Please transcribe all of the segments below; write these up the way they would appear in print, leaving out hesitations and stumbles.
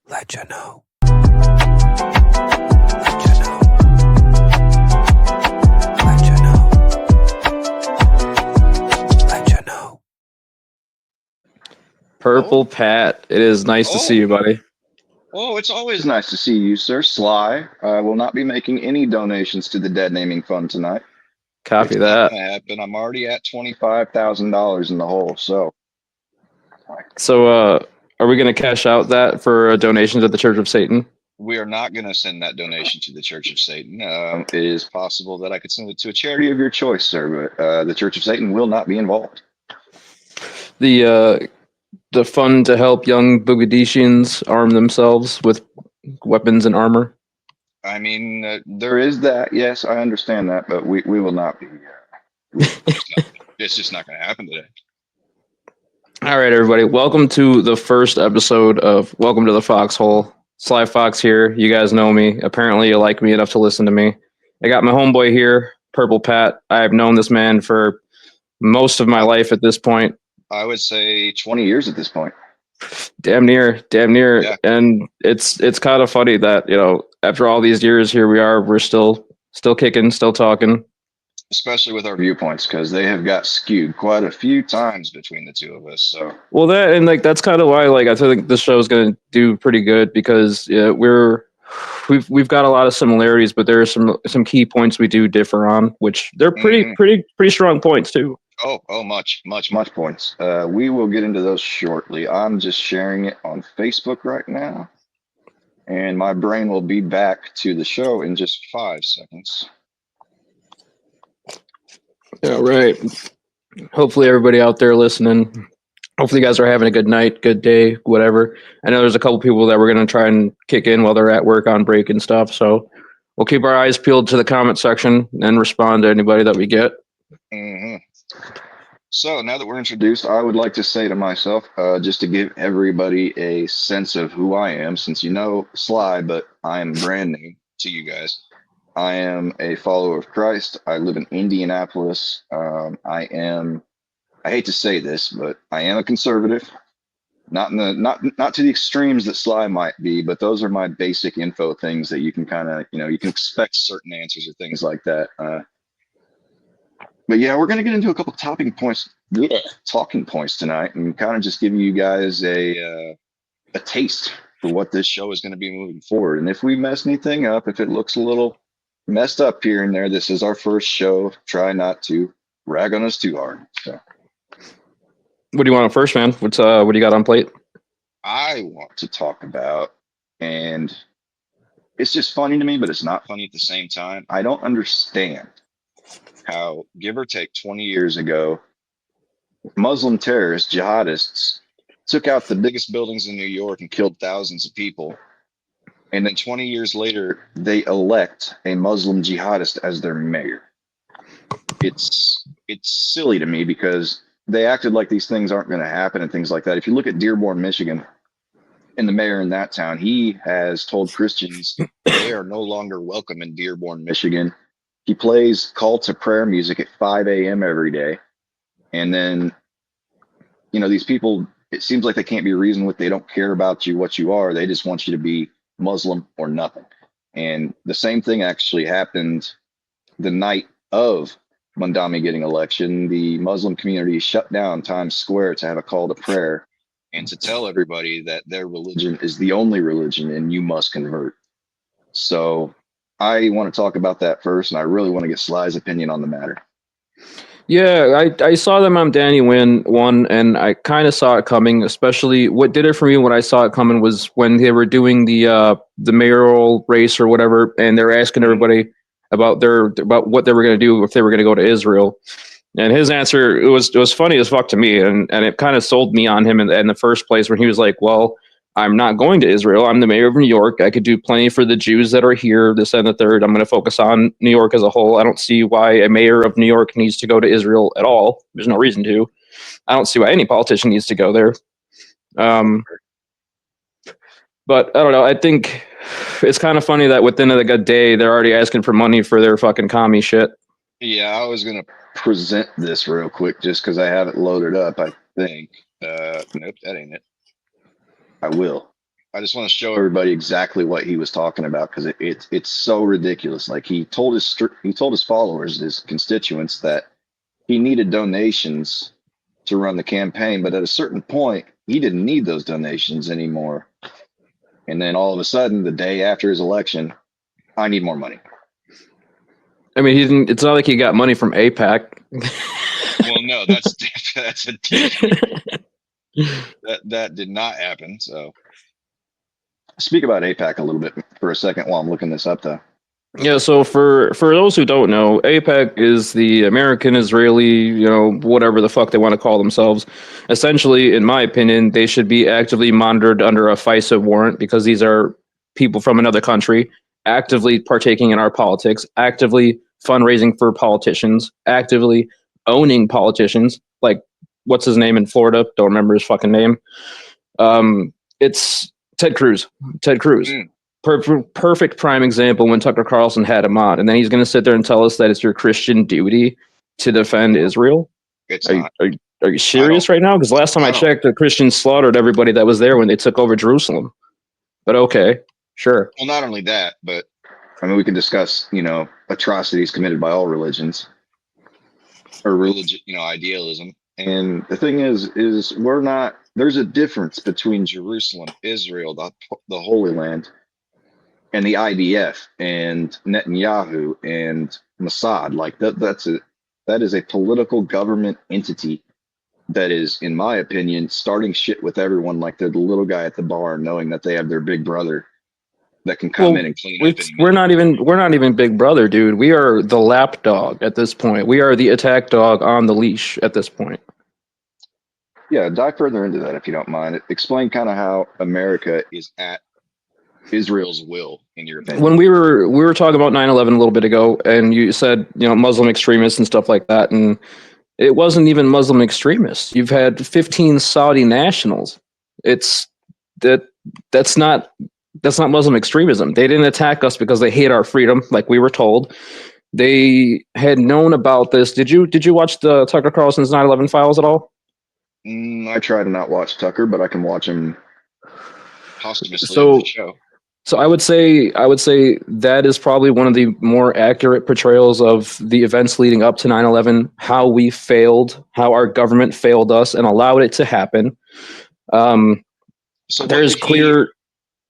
Let you know. Let you know. Let you know. Let you know. Purple Pat, it is nice to see you, buddy. Oh, it's always nice to see you, sir. Sly. I will not be making any donations to the Dead Naming Fund tonight. Copy It's not that. going to happen. I'm already at $25,000 in the hole. So, So, are we going to cash out that for a donation to the Church of Satan? we are not going to send that donation to the Church of Satan. It is possible that I could send it to a charity of your choice, sir, but the Church of Satan will not be involved. The fund to help young Bugadichians arm themselves with weapons and armor. I mean, there is that. Yes, I understand that, but we will not be. It's just not going to happen today. All right, everybody. Welcome to the first episode of Welcome to the Foxxhole. Sly Fox here. You guys know me. Apparently, you like me enough to listen to me. I got my homeboy here, Purple Pat. I have known this man for most of my life at this point. I would say 20 years at this point. Damn near. Yeah. And it's kind of funny that, after all these years, here we are, we're still kicking, still talking. Especially with our viewpoints, because they have got skewed quite a few times between the two of us. So, well, that's kind of why, I think this show is going to do pretty good, because we've got a lot of similarities, but there are some key points we do differ on, which they're pretty strong points too. Oh, much points. We will get into those shortly. I'm just sharing it on Facebook right now, and my brain will be back to the show in just 5 seconds. Yeah, right. Hopefully everybody out there listening, hopefully you guys are having a good night, good day, whatever. I know there's a couple people that we're going to try and kick in while they're at work on break and stuff. So we'll keep our eyes peeled to the comment section and respond to anybody that we get. So now that we're introduced, I would like to say to myself, just to give everybody a sense of who I am, since you know Sly, but I am brand new to you guys. I am a follower of Christ. I live in Indianapolis. I hate to say this, but I am a conservative. Not to the extremes that Sly might be, but those are my basic info things that you can kind of, you can expect certain answers or things like that. But yeah, we're going to get into a couple talking points tonight, and kind of just give you guys a taste for what this show is going to be moving forward. And if we mess anything up, if it looks a little messed up here and there, this is our first show. Try not to rag on us too hard. So, what do you want first, man? What do you got on plate? I want to talk about, and it's just funny to me, but it's not funny at the same time. I don't understand how, give or take 20 years ago, Muslim terrorists, jihadists, took out the biggest buildings in New York and killed thousands of people. And then 20 years later, they elect a Muslim jihadist as their mayor. It's silly to me, because they acted like these things aren't going to happen and things like that. If you look at Dearborn, Michigan, and the mayor in that town, he has told Christians they are no longer welcome in Dearborn, Michigan. He plays call to prayer music at 5 a.m. every day. And then, these people, it seems like they can't be reasoned with. They don't care about you, what you are. They just want you to be Muslim or nothing. And the same thing actually happened the night of Mondami getting election. The Muslim community shut down Times Square to have a call to prayer and to tell everybody that their religion is the only religion and you must convert. So I want to talk about that first, and I really want to get Sly's opinion on the matter. Yeah, I saw them on Danny Win one, and I kind of saw it coming. Especially, what did it for me when I saw it coming was when they were doing the mayoral race or whatever, and they're asking everybody about what they were going to do if they were going to go to Israel. And his answer, it was funny as fuck to me, and it kind of sold me on him in the first place, when he was like, "Well, I'm not going to Israel. I'm the mayor of New York. I could do plenty for the Jews that are here, this and the third. I'm going to focus on New York as a whole. I don't see why a mayor of New York needs to go to Israel at all. There's no reason to. I don't see why any politician needs to go there." But I don't know. I think it's kind of funny that within a good day, they're already asking for money for their fucking commie shit. Yeah, I was going to present this real quick just because I have it loaded up, I think. Nope, that ain't it. I will. I just want to show everybody exactly what he was talking about because it's so ridiculous. Like he told his followers, his constituents, that he needed donations to run the campaign, but at a certain point, he didn't need those donations anymore. And then all of a sudden, the day after his election, I need more money. I mean, he didn't. It's not like he got money from APAC. Well, no, that's a different. That did not happen. So, speak about APAC a little bit for a second while I'm looking this up, though. Yeah, so for those who don't know, APAC is the American Israeli, whatever the fuck they want to call themselves. Essentially, in my opinion, they should be actively monitored under a FISA warrant because these are people from another country actively partaking in our politics, actively fundraising for politicians, actively owning politicians. Like, what's his name in Florida? Don't remember his fucking name. It's Ted Cruz. Ted Cruz. Mm. Perfect prime example when Tucker Carlson had him on, and then he's going to sit there and tell us that it's your Christian duty to defend Israel. It's Are not. are you serious right now? Because last time I checked, the Christians slaughtered everybody that was there when they took over Jerusalem. But okay, sure. Well, not only that, but I mean, we can discuss, atrocities committed by all religions or religion, idealism. And the thing is we're not. There's a difference between Jerusalem, Israel, the Holy Land, and the IDF and Netanyahu and Mossad. Like that is a political government entity that is, in my opinion, starting shit with everyone like they're the little guy at the bar, knowing that they have their big brother that can come in and clean up. We're not even big brother, dude. We are the lapdog at this point. We are the attack dog on the leash at this point. Yeah, dive further into that if you don't mind. Explain kind of how America is at Israel's will, in your opinion. When we were talking about 9/11 a little bit ago, and you said Muslim extremists and stuff like that, and it wasn't even Muslim extremists. You've had 15 Saudi nationals. That's not Muslim extremism. They didn't attack us because they hate our freedom, like we were told. They had known about this. Did you watch the Tucker Carlson's 9/11 files at all? I try to not watch Tucker, but I can watch him posthumously on the show. So I would say that is probably one of the more accurate portrayals of the events leading up to 9/11, how we failed, how our government failed us and allowed it to happen. So there's clear.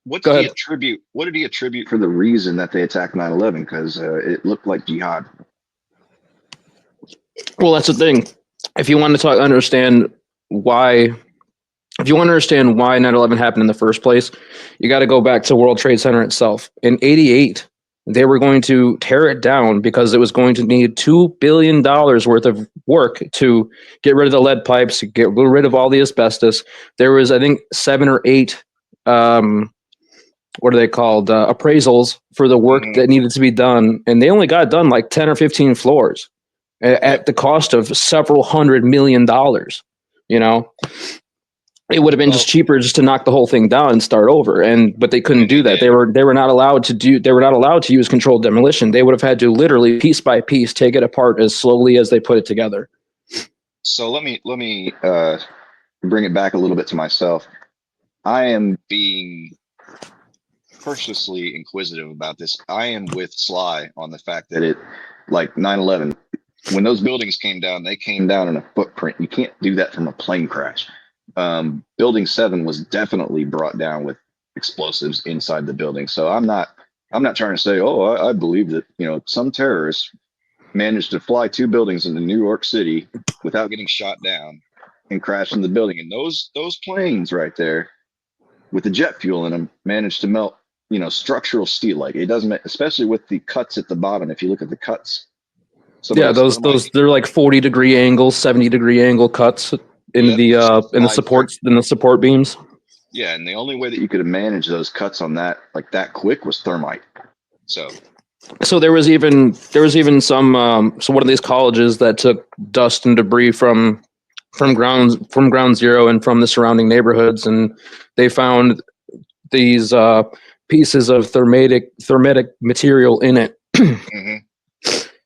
What did he attribute for the reason that they attacked 9/11? Because it looked like jihad. Well, that's the thing. If you want to understand why 9/11 happened in the first place, you got to go back to World Trade Center itself. In '88, they were going to tear it down because it was going to need $2 billion worth of work to get rid of the lead pipes, get rid of all the asbestos. There was, I think, 7 or 8, what are they called, appraisals for the work that needed to be done. And they only got done like 10 or 15 floors at the cost of several $100 million, It would have been just cheaper just to knock the whole thing down and start over. But they couldn't do that. They were not allowed to use controlled demolition. They would have had to literally piece by piece take it apart as slowly as they put it together. So let me bring it back a little bit to myself. I am being cautiously inquisitive about this. I am with Sly on the fact that like 9/11, when those buildings came down, they came down in a footprint. You can't do that from a plane crash. Building 7 was definitely brought down with explosives inside the building. So I'm not trying to say, I believe that, some terrorists managed to fly 2 buildings into New York City without getting shot down and crash in the building. And those planes right there with the jet fuel in them managed to melt, structural steel. Like it doesn't, especially with the cuts at the bottom. If you look at the cuts. Those they're like 40-degree angles, 70-degree angle cuts in the support beams. Yeah, and the only way that you could have managed those cuts on that like that quick was thermite. So there was even some one of these colleges that took dust and debris from ground zero and from the surrounding neighborhoods, and they found these pieces of thermatic material in it.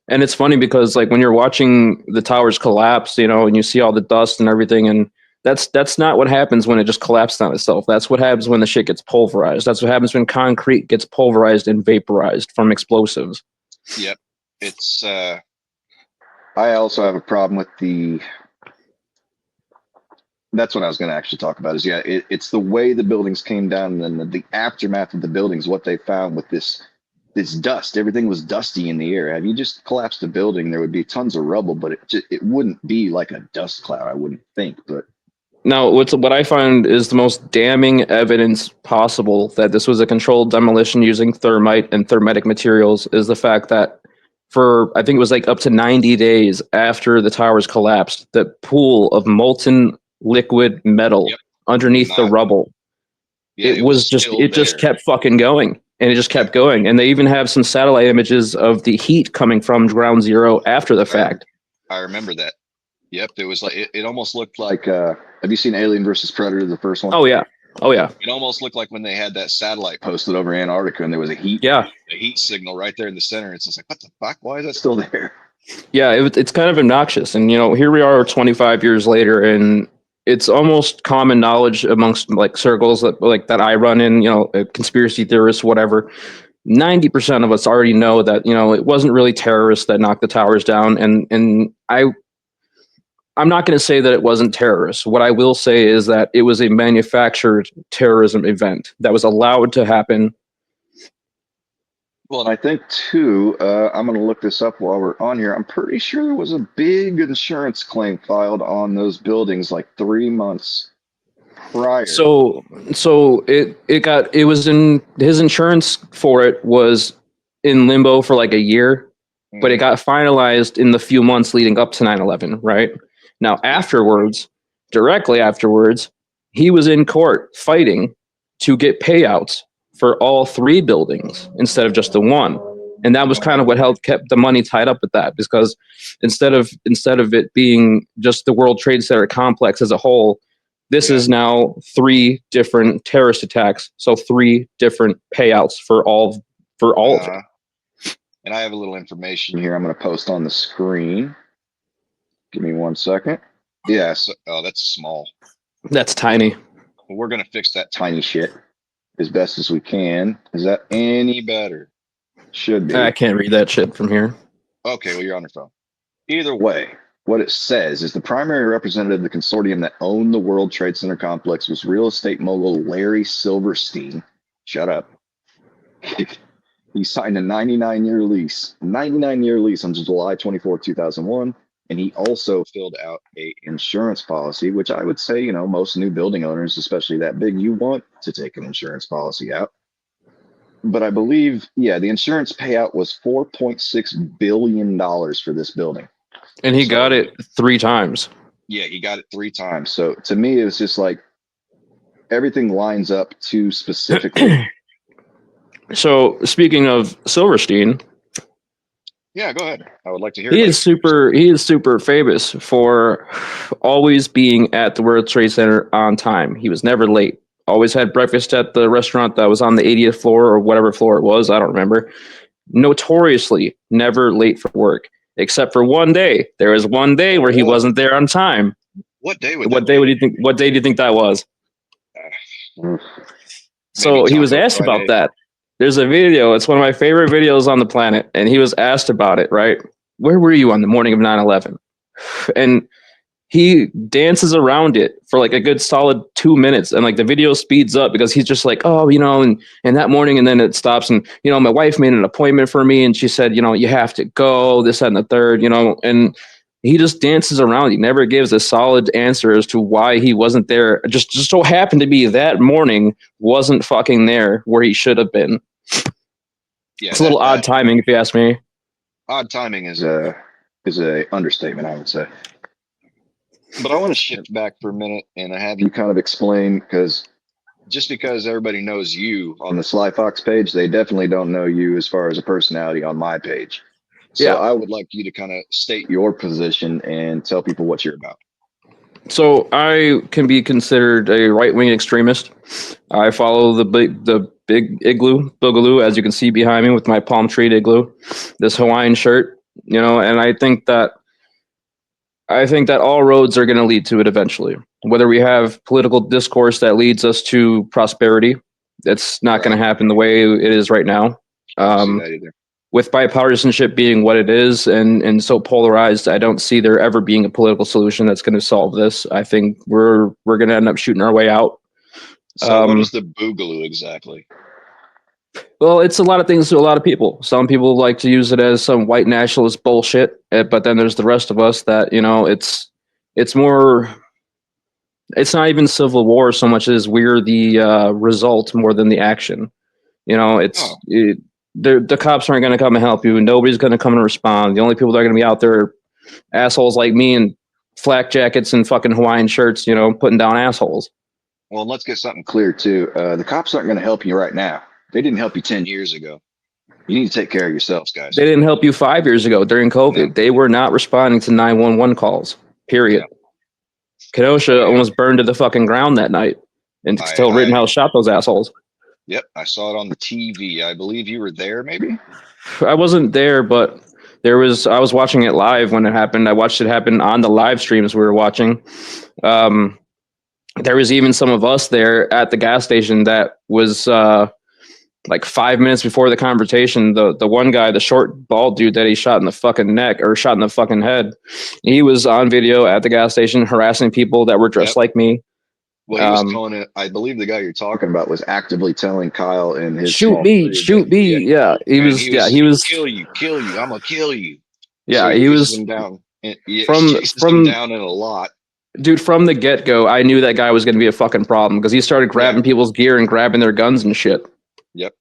And it's funny because like when you're watching the towers collapse, and you see all the dust and everything, and That's not what happens when it just collapses on itself. That's what happens when the shit gets pulverized. That's what happens when concrete gets pulverized and vaporized from explosives. Yep. It's I also have a problem with that's what I was going to actually talk about is it's the way the buildings came down and then the aftermath of the buildings, what they found with this dust. Everything was dusty in the air. Have you just collapsed a building, there would be tons of rubble, but it wouldn't be like a dust cloud, I wouldn't think. But Now, what I find is the most damning evidence possible that this was a controlled demolition using thermite and thermetic materials is the fact that for I think it was like up to 90 days after the towers collapsed, the pool of molten liquid metal yep, underneath the not rubble, yeah, it was still it just there. kept fucking going. And it just Yep. kept going. And they even have some satellite images of the heat coming from ground zero after the fact. I remember that. Yep, it was like it almost looked like have you seen Alien versus Predator, the first one? Oh yeah. Oh yeah. It almost looked like when they had that satellite posted over Antarctica and there was a heat signal right there in the center. It's just like, what the fuck? Why is that still there? Yeah, it's kind of obnoxious. And, here we are 25 years later, and it's almost common knowledge amongst like circles that I run in, conspiracy theorists, whatever. 90% of us already know that, it wasn't really terrorists that knocked the towers down. And I'm not going to say that it wasn't terrorists. What I will say is that it was a manufactured terrorism event that was allowed to happen. Well, and I think too, I'm going to look this up while we're on here. I'm pretty sure there was a big insurance claim filed on those buildings like 3 months prior. So it was in his insurance for it was in limbo for like a year, but it got finalized in the few months leading up to 9/11, right? Now directly afterwards, he was in court fighting to get payouts for all three buildings instead of just the one. And that was kind of what kept the money tied up with that, because instead of it being just the World Trade Center complex as a whole, this is now 3 different terrorist attacks, so 3 different payouts for all of it. And I have a little information here I'm going to post on the screen. Give me 1 second. Yeah, so, that's small. That's tiny. Well, we're going to fix that tiny shit as best as we can. Is that any better? Should be. I can't read that shit from here. Okay, well, you're on your phone. Either way, what it says is the primary representative of the consortium that owned the World Trade Center complex was real estate mogul Larry Silverstein. Shut up. He signed a 99-year lease on July 24, 2001. And he also filled out a insurance policy, which I would say, most new building owners, especially that big, you want to take an insurance policy out. But I believe, the insurance payout was $4.6 billion for this building. And he got it 3 times. Yeah, he got it 3 times. So to me, it was just like everything lines up too specifically. So speaking of Silverstein, yeah, go ahead. I would like to hear. He is super famous for always being at the World Trade Center on time. He was never late. Always had breakfast at the restaurant that was on the 80th floor or whatever floor it was. I don't remember. Notoriously never late for work, except for one day. There was one day where he wasn't there on time. What day would What day do you think that was? So he was asked about that. There's a video. It's one of my favorite videos on the planet. And he was asked about it, right? Where were you on the morning of 9/11? And he dances around it for like a good solid 2 minutes. And like the video speeds up because he's just like, oh, and that morning. And then it stops. And, my wife made an appointment for me. And she said, you have to go, this, that, and the third, and he just dances around. He never gives a solid answer as to why he wasn't there. Just so happened to be that morning wasn't fucking there where he should have been. Yeah, it's a little odd timing, if you ask me. Odd timing is a understatement, I would say. But I want to shift back for a minute and have you kind of explain, because just because everybody knows you on the Sly Fox page, they definitely don't know you as far as a personality on my page. So I would like you to kind of state your position and tell people what you're about. So I can be considered a right-wing extremist. I follow the big igloo, boogaloo, as you can see behind me with my palm tree igloo, this Hawaiian shirt, and I think that I think that all roads are going to lead to it eventually. Whether we have political discourse that leads us to prosperity, that's not going Right. to happen the way it is right now. I don't see Um, that either. with bipartisanship being what it is and so polarized, I don't see there ever being a political solution that's going to solve this. I think we're going to end up shooting our way out. So what is the boogaloo exactly? Well, it's a lot of things to a lot of people. Some people like to use it as some white nationalist bullshit, but then there's the rest of us that it's more. It's not even civil war so much as we're the result more than the action. You know, Oh, the cops aren't going to come and help you. Nobody's going to come and respond. The only people that are going to be out there are assholes like me in flak jackets and fucking Hawaiian shirts, putting down assholes. well, let's get something clear too. The cops aren't going to help you right now. They didn't help you 10 years ago. You need to take care of yourselves, guys. They didn't help you 5 years ago during COVID. No. They were not responding to 911 calls. Period. Yeah. Kenosha almost burned to the fucking ground that night, and still Rittenhouse shot those assholes. Yep, I saw it on the TV. I believe you were there, maybe. I wasn't there, but I was watching it live when it happened. I watched it happen on the live streams we were watching. There was even some of us there at the gas station that was like 5 minutes before the confrontation. The one guy, the short bald dude that he shot in the fucking neck or shot in the fucking head, he was on video at the gas station harassing people that were dressed like me. Well, he was telling it. I believe the guy you're talking about was actively telling Kyle and his shoot me. Yeah, he was kill you. I'm gonna kill you. Yeah, so he was him down. from him down in a lot. Dude, from the get go, I knew that guy was going to be a fucking problem because he started grabbing people's gear and grabbing their guns and shit. Yep.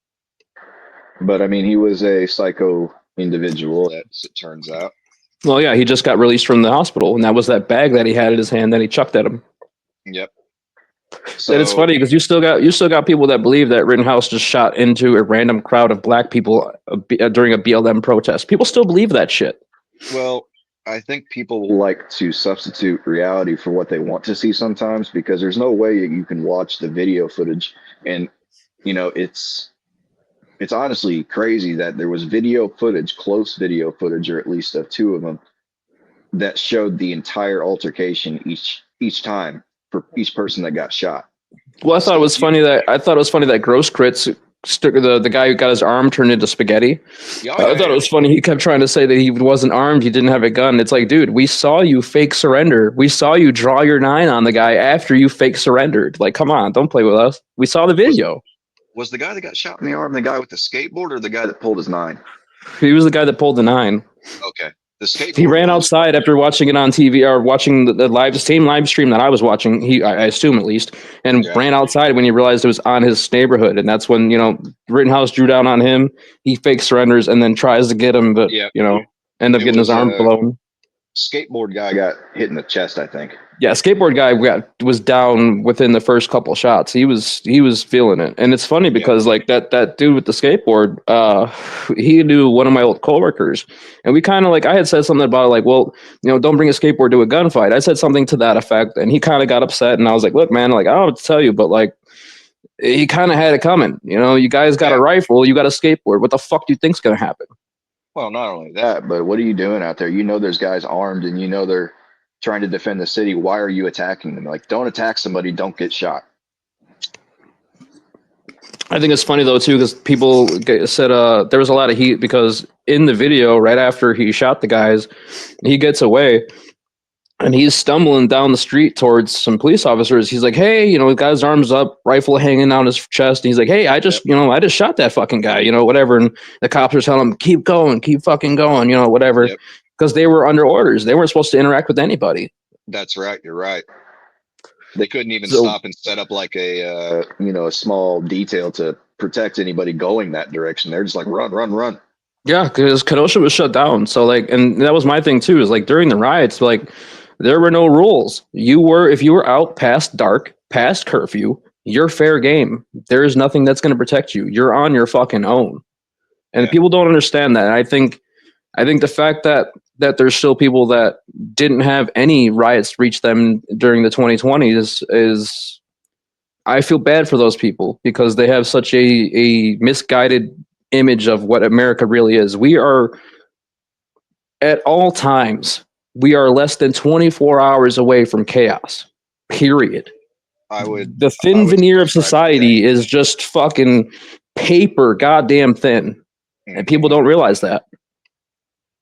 But I mean, he was a psycho individual, as it turns out. Well, yeah, he just got released from the hospital, and that was that bag that he had in his hand that he chucked at him. Yep. So and it's funny because you still got people that believe that Rittenhouse just shot into a random crowd of black people during a BLM protest. People still believe that shit. Well, I think people like to substitute reality for what they want to see sometimes, because there's no way you can watch the video footage and it's honestly crazy that there was close video footage, or at least of two of them, that showed the entire altercation each time for each person that got shot. Well, I thought it was funny that Gross Crits stuck the guy who got his arm turned into spaghetti. I thought it was funny. He kept trying to say that he wasn't armed, he didn't have a gun. It's like, dude, we saw you fake surrender. We saw you draw your 9 on the guy after you fake surrendered. Like, come on, don't play with us. We saw the video. Was the guy that got shot in the arm the guy with the skateboard, or the guy that pulled his 9? He was the guy that pulled the 9. Okay. The skateboard. He ran outside after watching it on TV or watching the same live stream that I was watching. I assume at least, and ran outside when he realized it was on his neighborhood, and that's when Rittenhouse drew down on him. He fake surrenders and then tries to get him, but end up getting his arm blown. Skateboard guy got hit in the chest, I think. Yeah, skateboard guy was down within the first couple shots. He was feeling it, and it's funny because like that dude with the skateboard, he knew one of my old coworkers, and we kind of I had said something about like, well, don't bring a skateboard to a gunfight. I said something to that effect, and he kind of got upset, and I was like, look, man, like I don't know what to tell you, but like he kind of had it coming. You guys got a rifle, you got a skateboard. What the fuck do you think's gonna happen? Well, not only that, but what are you doing out there? There's guys armed, and they're trying to defend the city. Why are you attacking them? Like, don't attack somebody, don't get shot. I think it's funny though too, because people said there was a lot of heat because in the video right after he shot the guys, he gets away and he's stumbling down the street towards some police officers. He's like, hey, the guy's arms up, rifle hanging down his chest. And he's like, hey, I just shot that fucking guy, whatever. And the cops are telling him, keep going, keep fucking going, whatever. Because they were under orders. They weren't supposed to interact with anybody. That's right. You're right. They couldn't even stop and set up like a small detail to protect anybody going that direction. They're just like, run, run, run. Yeah, because Kenosha was shut down. So and that was my thing too, is like during the riots, there were no rules. If you were out past dark, past curfew, you're fair game. There is nothing that's going to protect you. You're on your fucking own. And people don't understand that. And I think the fact that there's still people that didn't have any riots reach them during the 2020s is I feel bad for those people because they have such a misguided image of what America really is. We are at all times We are less than 24 hours away from chaos. Period. I would The I thin would veneer of describe it that. society is just fucking paper goddamn thin. And people Mhm. don't realize that.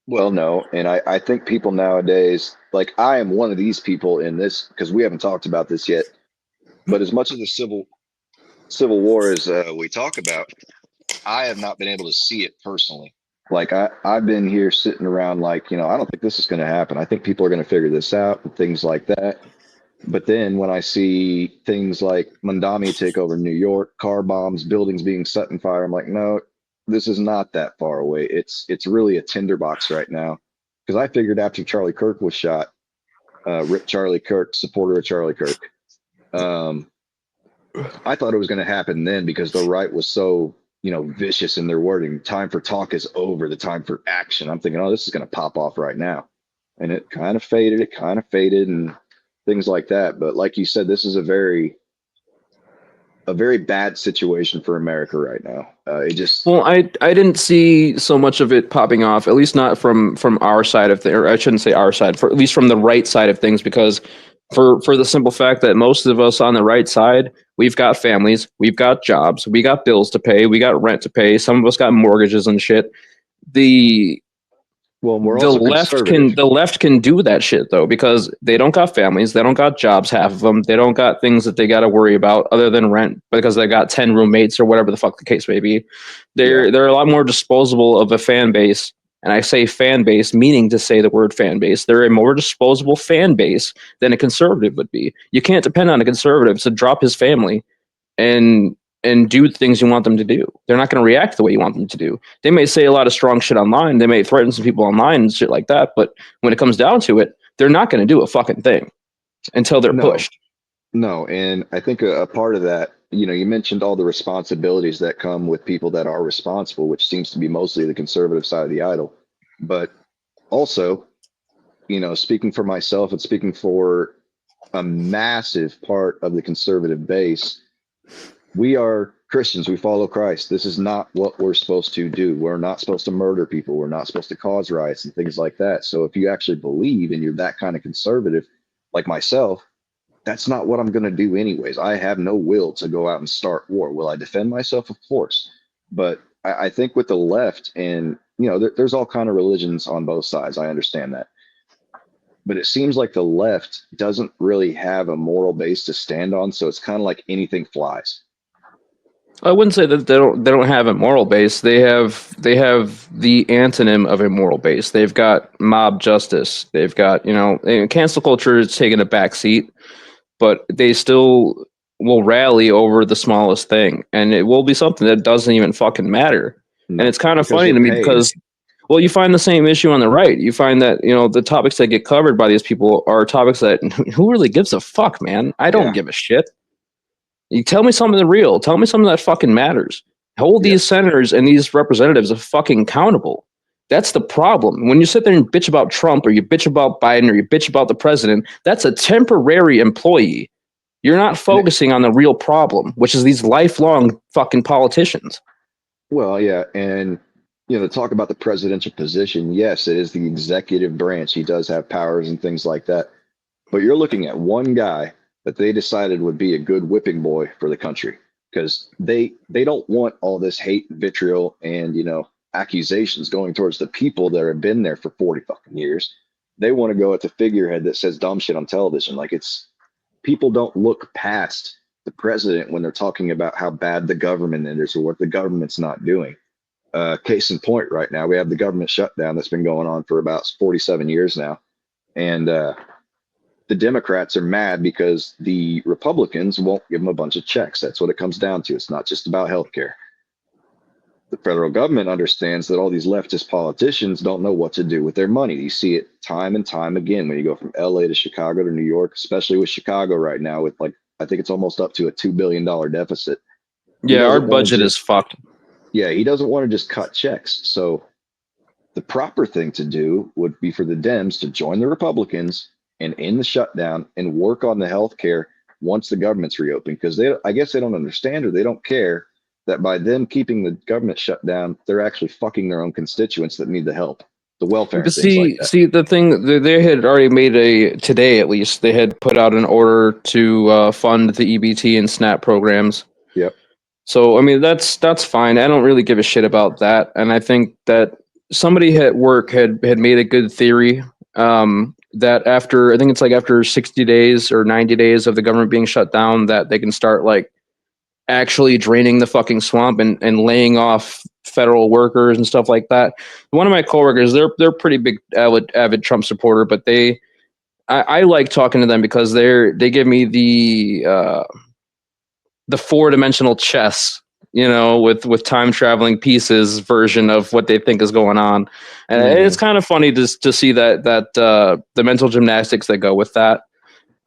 Well, no, and I think people nowadays, like I am one of these people in this because we haven't talked about this yet. But as much of the civil war as we talk about, I have not been able to see it personally. Like I've been here sitting around like, I don't think this is going to happen. I think people are going to figure this out and things like that. But then when I see things like Mandami take over New York, car bombs, buildings being set on fire, I'm like, no, this is not that far away. It's really a tinderbox right now. Because I figured after Charlie Kirk was shot, Rip Charlie Kirk, supporter of Charlie Kirk, um, I thought it was going to happen then because the right was so, vicious in their wording. Time for talk is over. The time for action. I'm thinking, oh, this is going to pop off right now. And it kind of faded. It kind of faded and things like that. But like you said, this is a very bad situation for America right now. It just, Well, I didn't see so much of it popping off, at least not from our side of the, or I shouldn't say our side, for at least from the right side of things, because for the simple fact that most of us on the right side, we've got families, we've got jobs, we got bills to pay, we got rent to pay, some of us got mortgages and shit. The well, we're the also left conservative. can the left can do that shit though because they don't got families, they don't got jobs, half of them, they don't got things that they got to worry about other than rent because they got 10 roommates or whatever the fuck the case may be. Yeah. They're a lot more disposable of a fan base, and I say fan base meaning to say the word fan base. They're a more disposable fan base than a conservative would be. You can't depend on a conservative to drop his family and do the things you want them to do. They're not going to react the way you want them to do. They may say a lot of strong shit online. They may threaten some people online and shit like that. But when it comes down to it, they're not going to do a fucking thing until they're No, pushed. no. And I think a part of that, you mentioned all the responsibilities that come with people that are responsible, which seems to be mostly the conservative side of the idol. But also, speaking for myself and speaking for a massive part of the conservative base, we are Christians. We follow Christ. This is not what we're supposed to do. We're not supposed to murder people. We're not supposed to cause riots and things like that. So if you actually believe and you're that kind of conservative, like myself, that's not what I'm going to do anyways. I have no will to go out and start war. Will I defend myself? Of course. But I think with the left and, there's all kind of religions on both sides. I understand that. But it seems like the left doesn't really have a moral base to stand on. So it's kind of like anything flies. I wouldn't say that they don't have a moral base. They have the antonym of a moral base. They've got mob justice. They've got and cancel culture is taking a back seat, but they still will rally over the smallest thing, and it will be something that doesn't even fucking matter. And No, it's kind of because funny they're to me paid. because, well, you find the same issue on the right. You find that the topics that get covered by these people are topics that who really gives a fuck, man? I don't Yeah. give a shit. You tell me something real. Tell me something that fucking matters. Hold these Yes. senators and these representatives fucking accountable. That's the problem. When you sit there and bitch about Trump or you bitch about Biden or you bitch about the president, that's a temporary employee. You're not And it, focusing on the real problem, which is these lifelong fucking politicians. well, yeah. And, to talk about the presidential position, yes, it is the executive branch. He does have powers and things like that. But you're looking at one guy that they decided would be a good whipping boy for the country because they don't want all this hate, vitriol, and accusations going towards the people that have been there for 40 fucking years. They want to go at the figurehead that says dumb shit on television. Like it's people don't look past the president when they're talking about how bad the government is or what the government's not doing. Case in point, right now we have the government shutdown that's been going on for about 47 years now, and the Democrats are mad because the Republicans won't give them a bunch of checks. That's what it comes down to. It's not just about healthcare. The federal government understands that all these leftist politicians don't know what to do with their money. You see it time and time again when you go from LA to Chicago to New York, especially with Chicago right now, with like, I think it's almost up to a $2 billion deficit. He Yeah, our doesn't want to budget is just, fucked. yeah, he doesn't want to just cut checks. So the proper thing to do would be for the Dems to join the Republicans and end the shutdown and work on the health care once the government's reopened. Because I guess they don't understand or they don't care that by them keeping the government shut down, they're actually fucking their own constituents that need the help. the welfare But and things like that. see, the thing they had already made today at least they had put out an order to fund the EBT and SNAP programs. Yep. So I mean that's fine. I don't really give a shit about that, and I think that somebody at work had made a good theory that after I think it's like after 60 days or 90 days of the government being shut down, that they can start like actually draining the fucking swamp and laying off federal workers and stuff like that. One of my coworkers, they're pretty big avid Trump supporter, but I like talking to them because they give me the 4-dimensional chess, with time traveling pieces version of what they think is going on, and it's kind of funny to see that the mental gymnastics that go with that.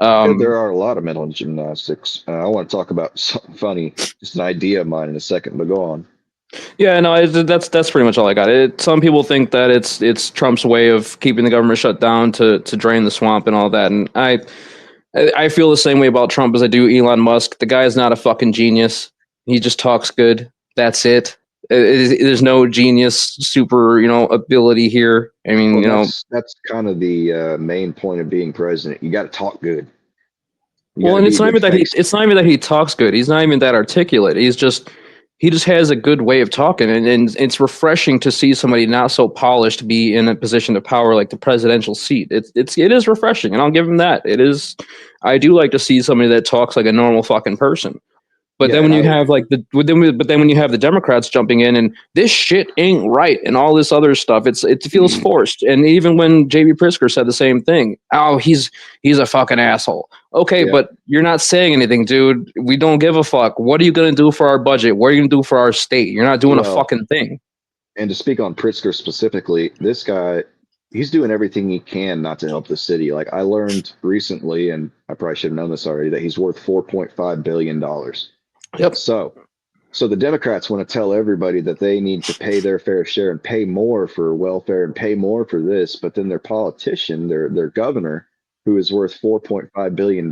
Yeah, there are a lot of mental gymnastics. I want to talk about something funny, just an idea of mine in a second, but go on. Yeah, no, that's pretty much all I got. Some people think that it's Trump's way of keeping the government shut down to drain the swamp and all that, and I feel the same way about Trump as I do Elon Musk. The guy is not a fucking genius. He just talks good. That's it. There's no genius, super, ability here. I mean, Well, that's kind of the main point of being president. You got to talk good. You got well, to and be a good face. it's not even that he talks good. He's not even that articulate. He just has a good way of talking, and it's refreshing to see somebody not so polished be in a position of power like the presidential seat. It is refreshing, and I'll give him that. It is. I do like to see somebody that talks like a normal fucking person. But Yeah, then when and you have like but then when you have the Democrats jumping in and this shit ain't right and all this other stuff, it feels forced. And even when JB Pritzker said the same thing, oh, he's a fucking asshole. Okay, yeah. but you're not saying anything, dude. We don't give a fuck. What are you gonna do for our budget? What are you gonna do for our state? You're not doing a Well, fucking thing. and to speak on Pritzker specifically, this guy, he's doing everything he can not to help the city. Like I learned recently, and I probably should have known this already, that he's worth $4.5 billion. Yep. So the Democrats want to tell everybody that they need to pay their fair share and pay more for welfare and pay more for this, but then their politician, their governor, who is worth $4.5 billion,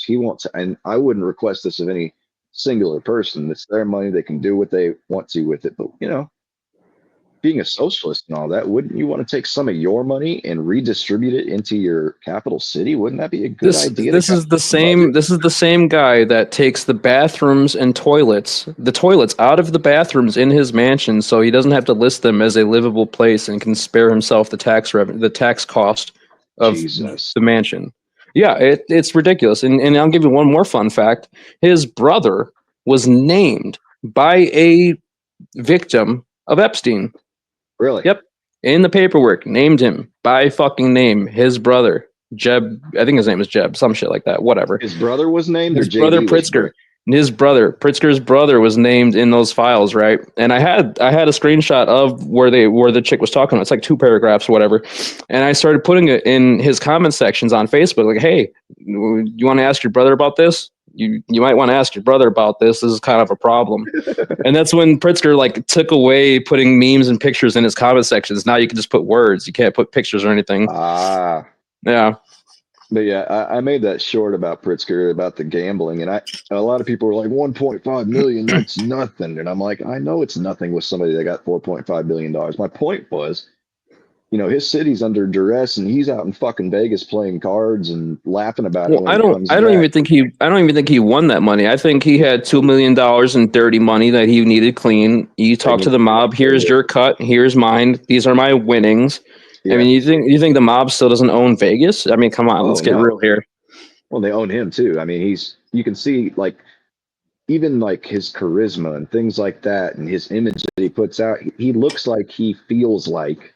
he wants, and I wouldn't request this of any singular person. It's their money; they can do what they want to with it. But being a socialist and all that, wouldn't you want to take some of your money and redistribute it into your capital city? Wouldn't that be a good idea? This is the same guy that takes the bathrooms and the toilets out of the bathrooms in his mansion so he doesn't have to list them as a livable place and can spare himself the tax cost of Jesus. the mansion. Yeah, it's ridiculous. And I'll give you one more fun fact. His brother was named by a victim of Epstein. Really? Yep. In the paperwork, named him by fucking name. His brother, Jeb, I think his name is Jeb, some shit like that. Whatever. His brother was named, or His brother JB was Pritzker. His brother, Pritzker's brother, was named in those files, right? And I had a screenshot of where the chick was talking. It's like 2 paragraphs, or whatever. And I started putting it in his comment sections on Facebook, like, "Hey, you want to ask your brother about this? You might want to ask your brother about this. This is kind of a problem." And that's when Pritzker like took away putting memes and pictures in his comment sections. Now you can just put words. You can't put pictures or anything. Ah. Yeah. But yeah, I made that short about Pritzker about the gambling, and a lot of people were like 1.5 million, that's nothing. And I'm like, I know it's nothing with somebody that got $4.5 billion. My point was, his city's under duress, and he's out in fucking Vegas playing cards and laughing about it Well, when he comes I don't back. even think he won that money. I think he had $2 million in dirty money that he needed clean. You talk to the mob. Here's your cut. Here's mine. These are my winnings. Yeah. I mean, you think the mob still doesn't own Vegas? I mean, come on, let's get real here. Well, they own him too. I mean, you can see like even like his charisma and things like that, and his image that he puts out. He looks like he feels like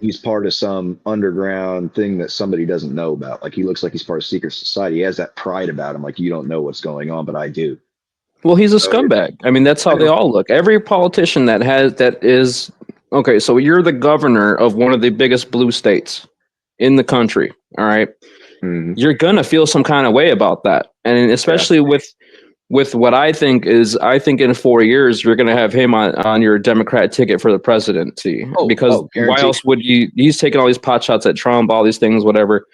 he's part of some underground thing that somebody doesn't know about. Like he looks like he's part of secret society. He has that pride about him. Like you don't know what's going on, but I do. Well, he's a scumbag. I mean, that's how they all look. Every politician that is okay. So you're the governor of one of the biggest blue states in the country. All right. Mm-hmm. You're gonna feel some kind of way about that, and especially with what I think in 4 years you're gonna have him on your Democrat ticket for the presidency. Because why else would you? He's taking all these pot shots at Trump, all these things, whatever.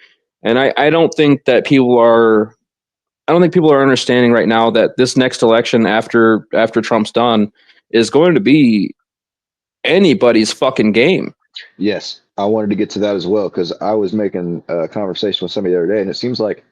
And I don't think people are understanding right now that this next election after Trump's done is going to be anybody's fucking game. Yes, I wanted to get to that as well because I was making a conversation with somebody the other day, and it seems like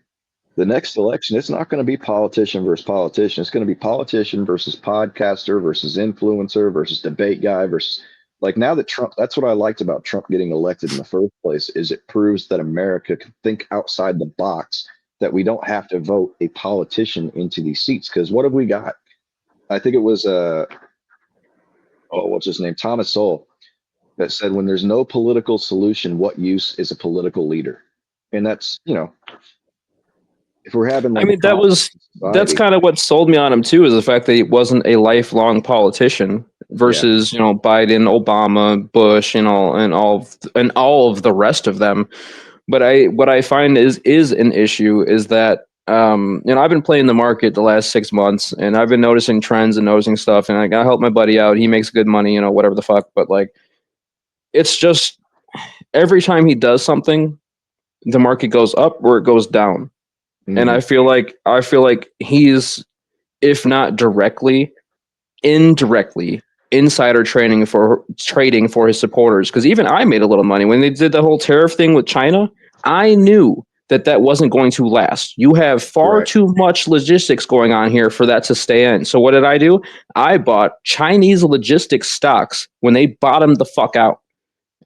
the next election, it's not going to be politician versus politician. It's going to be politician versus podcaster versus influencer versus debate guy versus like now that Trump, that's what I liked about Trump getting elected in the first place, is it proves that America can think outside the box, that we don't have to vote a politician into these seats. Because what have we got? I think it was what's his name? Thomas Sowell that said, when there's no political solution, what use is a political leader? And that's, if we're having I like mean, problems in that's society, kind of what sold me on him too, is the fact that he wasn't a lifelong politician yeah. versus, Biden, Obama, Bush, and all of the rest of them. But what I find is an issue is that I've been playing the market the last 6 months, and I've been noticing trends and noticing stuff, and I gotta help my buddy out. He makes good money, whatever the fuck. But like, it's just every time he does something, the market goes up or it goes down. And Hmm. I feel like he's, if not directly, indirectly insider trading for his supporters. Because even I made a little money when they did the whole tariff thing with China. I knew that wasn't going to last. You have far Right. too much logistics going on here for that to stay in. So what did I do? I bought Chinese logistics stocks when they bottomed the fuck out.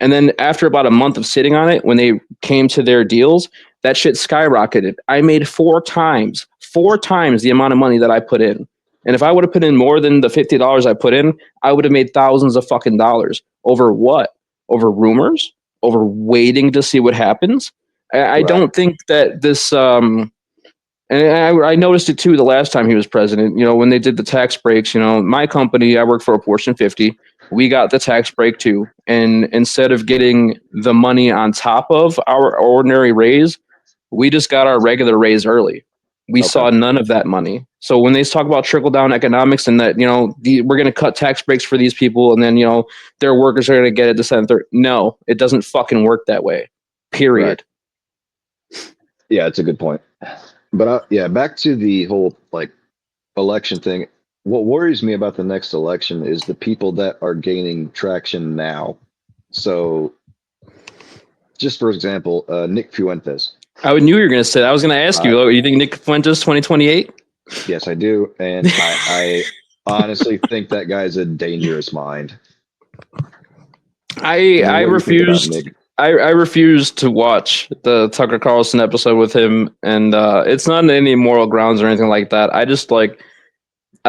And then after about a month of sitting on it, when they came to their deals, that shit skyrocketed. I made four times the amount of money that I put in. And if I would have put in more than the $50 I put in, I would have made thousands of fucking dollars. Over what? Over rumors? Over waiting to see what happens? I Right. don't think that this and I noticed it too the last time he was president. When they did the tax breaks, my company, I work for a Fortune 50, we got the tax break too. And instead of getting the money on top of our ordinary raise, we just got our regular raise early. We Okay. saw none of that money. So when they talk about trickle down economics and that, we're going to cut tax breaks for these people and then, their workers are going to get it, this, and third. No, it doesn't fucking work that way. Right. Period. Yeah, it's a good point. But yeah, back to the whole like election thing. What worries me about the next election is the people that are gaining traction now. So, just for example, Nick Fuentes. I knew you were going to say that. I was going to ask Uh, you, you think Nick Fuentes 2028? yes, I do, and I honestly think that guy's a dangerous mind. I mean, I what do you think about refused. Nick? I refused to watch the Tucker Carlson episode with him, and it's not on any moral grounds or anything like that. I just I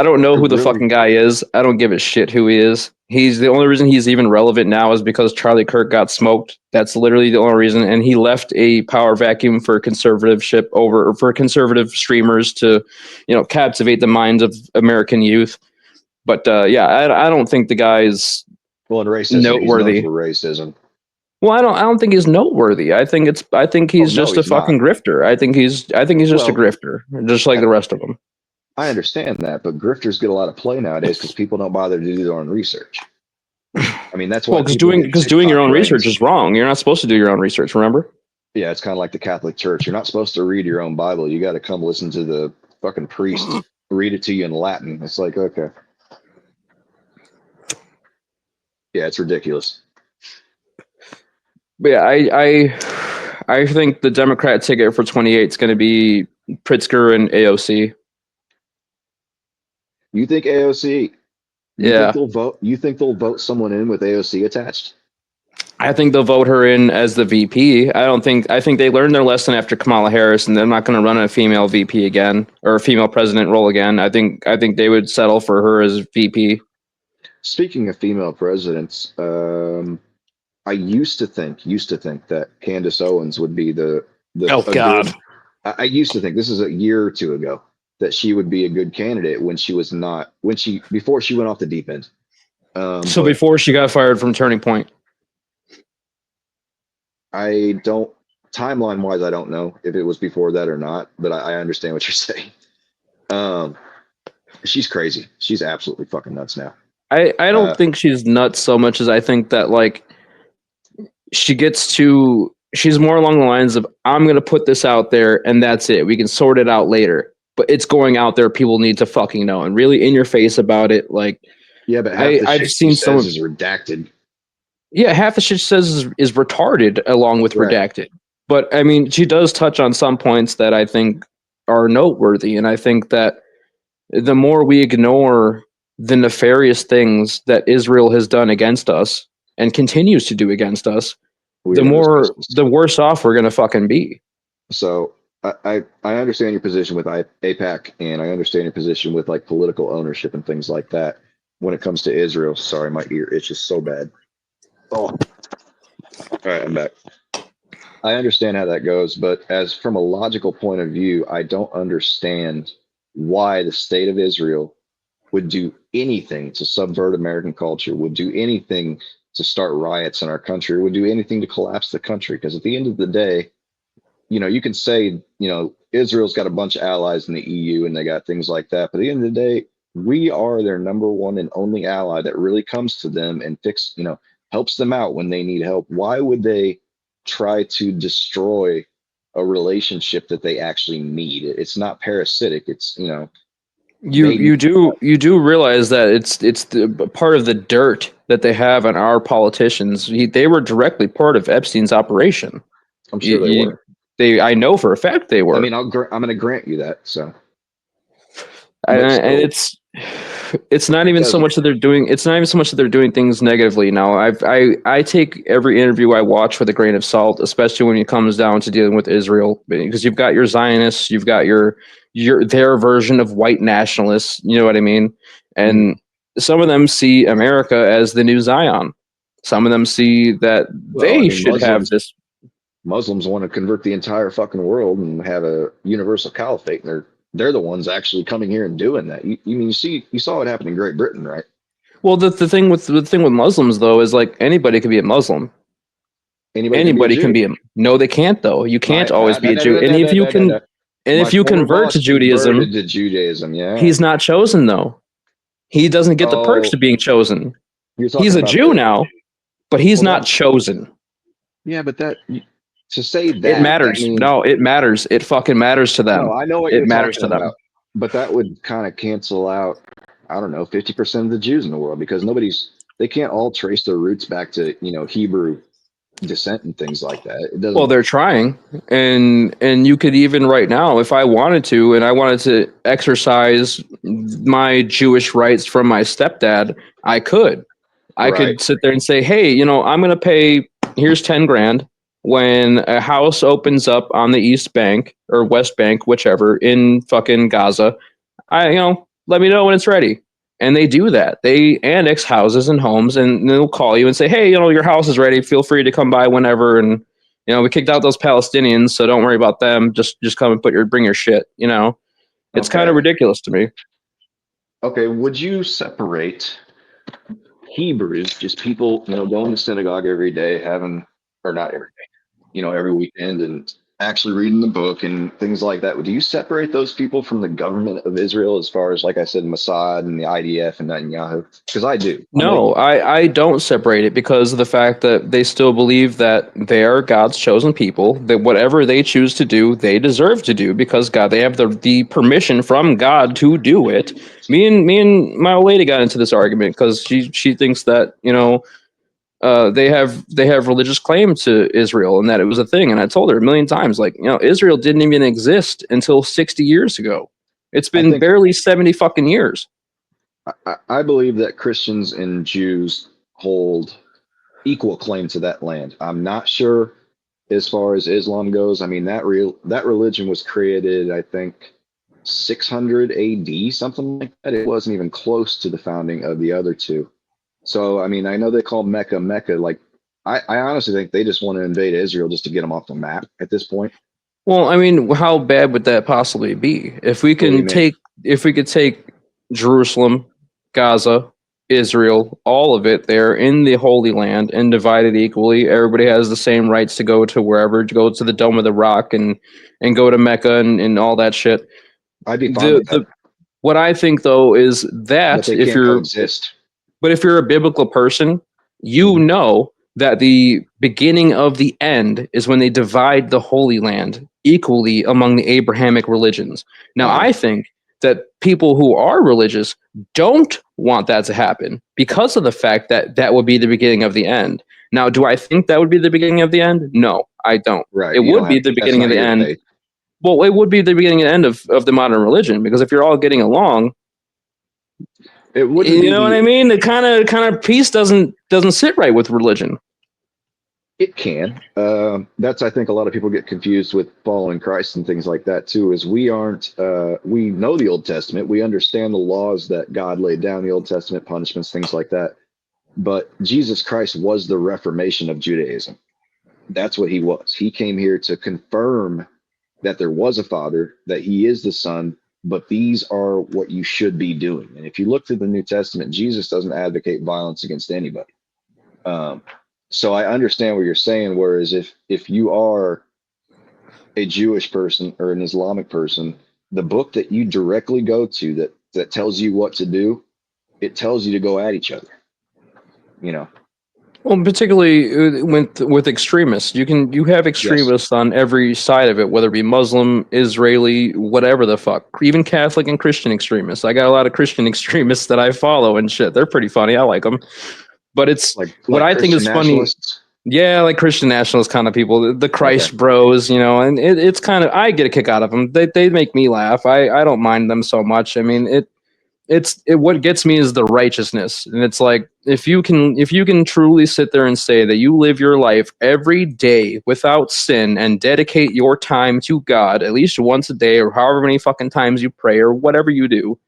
don't know I who the really, fucking guy is. I don't give a shit who he is. He's the only reason he's even relevant now is because Charlie Kirk got smoked. That's literally the only reason, and he left a power vacuum for conservative streamers to, captivate the minds of American youth. But yeah, I don't think the guy's well, in racism, he's known noteworthy. for racism. Well, I don't think he's noteworthy. I think Oh he's no, just a he's not. fucking grifter. I think he's just a Well, grifter, just like I, the rest of them. I understand that, but grifters get a lot of play nowadays because people don't bother to do their own research. I mean, that's Well, why people get because doing your TikTok own research brains. is wrong. You're not supposed to do your own research. Remember? Yeah, it's kind of like the Catholic Church. You're not supposed to read your own Bible. You got to come listen to the fucking priest read it to you in Latin. It's like, okay. Yeah, it's ridiculous. But yeah, I think the Democrat ticket for 28 is going to be Pritzker and AOC. You think AOC, you think Yeah, they'll vote? You think they'll vote someone in with AOC attached? I think they'll vote her in as the VP. I think they learned their lesson after Kamala Harris, and they're not going to run a female VP again or a female president role again. I think they would settle for her as VP. Speaking of female presidents, I used to think that Candace Owens would be the Oh a God. good. I used to think this is a year or two ago that she would be a good candidate when she was not before she went off the deep end. So But before she got fired from Turning Point. I don't timeline wise, I don't know if it was before that or not, but I understand what you're saying. Um, she's crazy. She's absolutely fucking nuts now. I don't Uh, think she's nuts so much as I think that like she's more along the lines of I'm going to put this out there and that's it. We can sort it out later. But it's going out there. People need to fucking know and really in your face about it. Like yeah, but half the I've shit she seen says some. is redacted. Yeah, half the shit she says is retarded along with Right. redacted. But I mean, she does touch on some points that I think are noteworthy, and I think that the more we ignore the nefarious things that Israel has done against us and continues to do against us, We the are going to more the worse off we're gonna fucking be. So I understand your position with APAC, and I understand your position with like political ownership and things like that when it comes to Israel. Sorry, my ear itches so bad. Oh, all right, I'm back. I understand how that goes, but as from a logical point of view, I don't understand why the state of Israel would do anything to subvert American culture, would do anything to start riots in our country, would do anything to collapse the country. Because at the end of the day, you can say, Israel's got a bunch of allies in the EU and they got things like that. But at the end of the day, we are their number one and only ally that really comes to them and helps them out when they need help. Why would they try to destroy a relationship that they actually need? It's not parasitic. It's, You you do realize that it's the part of the dirt that they have on our politicians. They were directly part of Epstein's operation. I'm sure they were. I know for a fact they were. I mean, I'm going to grant you that. So, And it's not even so much that they're doing. It's not even so much that they're doing things negatively. Now, I take every interview I watch with a grain of salt, especially when it comes down to dealing with Israel, because you've got your Zionists, you've got their version of white nationalists. You know what I mean? And some of them see America as the new Zion. Some of them see that they should have this. Muslims want to convert the entire fucking world and have a universal caliphate, and they're the ones actually coming here and doing that. You saw what happened in Great Britain, right? Well, the thing with Muslims though is like anybody can be a Muslim. Anybody can be a no, they can't though. You can't always be a Jew. And if you convert to Judaism, yeah, he's not chosen though. He doesn't get the perks of being chosen. He's a Jew now, but he's not chosen. Yeah, but to say that it matters. No, it matters. It fucking matters to them. No, I know what it you're matters talking to them. about, but that would kind of cancel out, I don't know, 50% of the Jews in the world, because they can't all trace their roots back to Hebrew descent and things like that. It doesn't. Well, they're trying, and you could even right now, if I wanted to, and I wanted to exercise my Jewish rights from my stepdad, I could. I could sit there and say, hey, I'm going to pay, here's 10 grand. When a house opens up on the East Bank or West Bank, whichever, in fucking Gaza, let me know when it's ready. And they do that. They annex houses and homes, and they'll call you and say, hey, your house is ready. Feel free to come by whenever. And, we kicked out those Palestinians, so don't worry about them. Just come and bring your shit. It's kind of ridiculous to me. Okay. Would you separate Hebrews, just people, going to synagogue every day, or not every day, every weekend, and actually reading the book and things like that? Do you separate those people from the government of Israel, as far as, like I said, Mossad and the IDF and Netanyahu? Because I do. No, I don't separate it because of the fact that they still believe that they are God's chosen people, that whatever they choose to do, they deserve to do because they have the permission from God to do it. Me and my old lady got into this argument because she thinks that, they have religious claim to Israel and that it was a thing. And I told her a million times, like, Israel didn't even exist until 60 years ago. It's been barely 70 fucking years. I believe that Christians and Jews hold equal claim to that land. I'm not sure as far as Islam goes. I mean, that religion was created, I think, 600 AD, something like that. It wasn't even close to the founding of the other two. So, I mean, I know they call Mecca Mecca. Like, I honestly think they just want to invade Israel just to get them off the map at this point. Well, I mean, how bad would that possibly be? If we could take Jerusalem, Gaza, Israel, all of it there in the Holy Land and divide it equally, everybody has the same rights to go to wherever, to go to the Dome of the Rock and go to Mecca and all that shit. I'd be fine with that. What I think though is that if you're a biblical person, you know that the beginning of the end is when they divide the Holy Land equally among the Abrahamic religions. Now, I think that people who are religious don't want that to happen because of the fact that that would be the beginning of the end. Now, do I think that would be the beginning of the end? No, I don't. Right. It You don't would be have, the that's beginning of not the your end. faith. Well, it would be the beginning and end of the modern religion, because if you're all getting along, It wouldn't you be know what I mean? The kind of peace doesn't sit right with religion. it can. That's, I think a lot of people get confused with following Christ and things like that too, is we aren't, we know the Old Testament. We understand the laws that God laid down, the Old Testament punishments, things like that. But Jesus Christ was the reformation of Judaism. That's what he was. He came here to confirm that there was a father, that he is the son, but these are what you should be doing. And if you look through the New Testament, Jesus doesn't advocate violence against anybody. Um, so I understand what you're saying. Whereas if you are a Jewish person or an Islamic person, the book that you directly go to that tells you what to do, it tells you to go at each other. You know. Well, particularly with extremists, you have Yes. extremists on every side of it, whether it be Muslim, Israeli, whatever the fuck, even Catholic and Christian extremists. I got a lot of Christian extremists that I follow and shit. They're pretty funny. I like them. But it's what Like I think Christian is funny. nationalists. Yeah, like Christian nationalist kind of people, the Okay. Christ bros, and it's kind of, I get a kick out of them. They make me laugh. I don't mind them so much. I mean, what gets me is the righteousness, and it's like if you can truly sit there and say that you live your life every day without sin and dedicate your time to God at least once a day or however many fucking times you pray or whatever you do.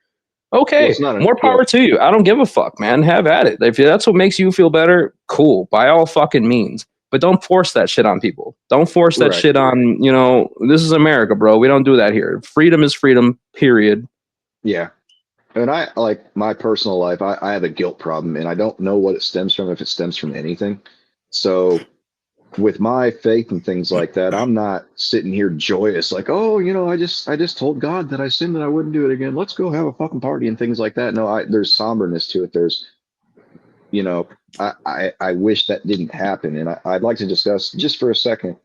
Well, Okay, it's not a more yeah. power to you. I don't give a fuck, man. Have at it. If that's what makes you feel better, cool, by all fucking means. But don't force that shit on people. Don't force that Right. shit on, this is America, bro. We don't do that here. Freedom is freedom, period. Yeah. And I like my personal life, I have a guilt problem and I don't know what it stems from, if it stems from anything. So with my faith and things like that, I'm not sitting here joyous, like, oh, I just told God that I sinned and I wouldn't do it again. Let's go have a fucking party and things like that. No, there's somberness to it. There's, you know, I wish that didn't happen. And I'd like to discuss just for a second.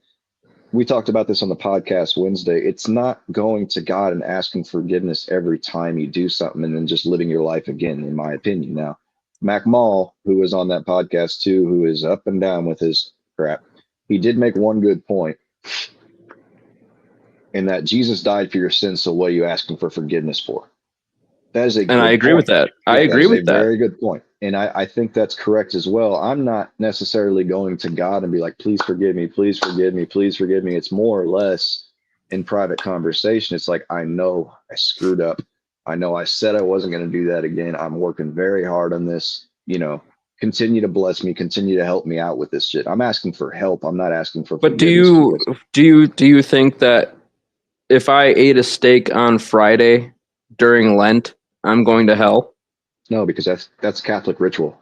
We talked about this on the podcast Wednesday. It's not going to God and asking forgiveness every time you do something and then just living your life again, in my opinion. Now, Mac Mall, who was on that podcast too, who is up and down with his crap, he did make one good point in that Jesus died for your sins. So what are you asking for forgiveness for? That is a And I good agree with point. that. I Yeah, that agree is a with that. very good point. And I think that's correct as well. I'm not necessarily going to God and be like, please forgive me, please forgive me, please forgive me. It's more or less in private conversation. It's like, I know I screwed up. I know I said I wasn't going to do that again. I'm working very hard on this. Continue to bless me, continue to help me out with this shit. I'm asking for help. I'm not asking for But do forgiveness you because do you think that if I ate a steak on Friday during Lent, I'm going to hell? no, because that's Catholic ritual.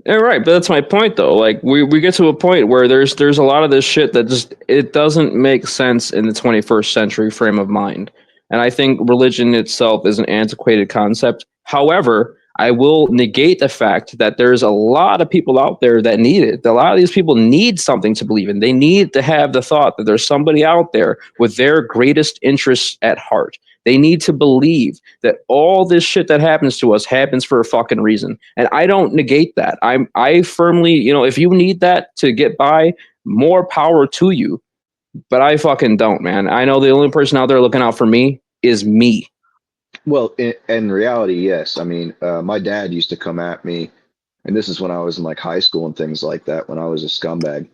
Yeah, right, but that's my point though. Like we get to a point where there's a lot of this shit that just it doesn't make sense in the 21st century frame of mind. And I think religion itself is an antiquated concept. However, I will negate the fact that there's a lot of people out there that need it. A lot of these people need something to believe in. They need to have the thought that there's somebody out there with their greatest interests at heart. They need to believe that all this shit that happens to us happens for a fucking reason. And I don't negate that. I firmly, if you need that to get by, more power to you. But I fucking don't, man. I know the only person out there looking out for me is me. Well, in reality, yes. I mean, my dad used to come at me, and this is when I was in like high school and things like that, when I was a scumbag.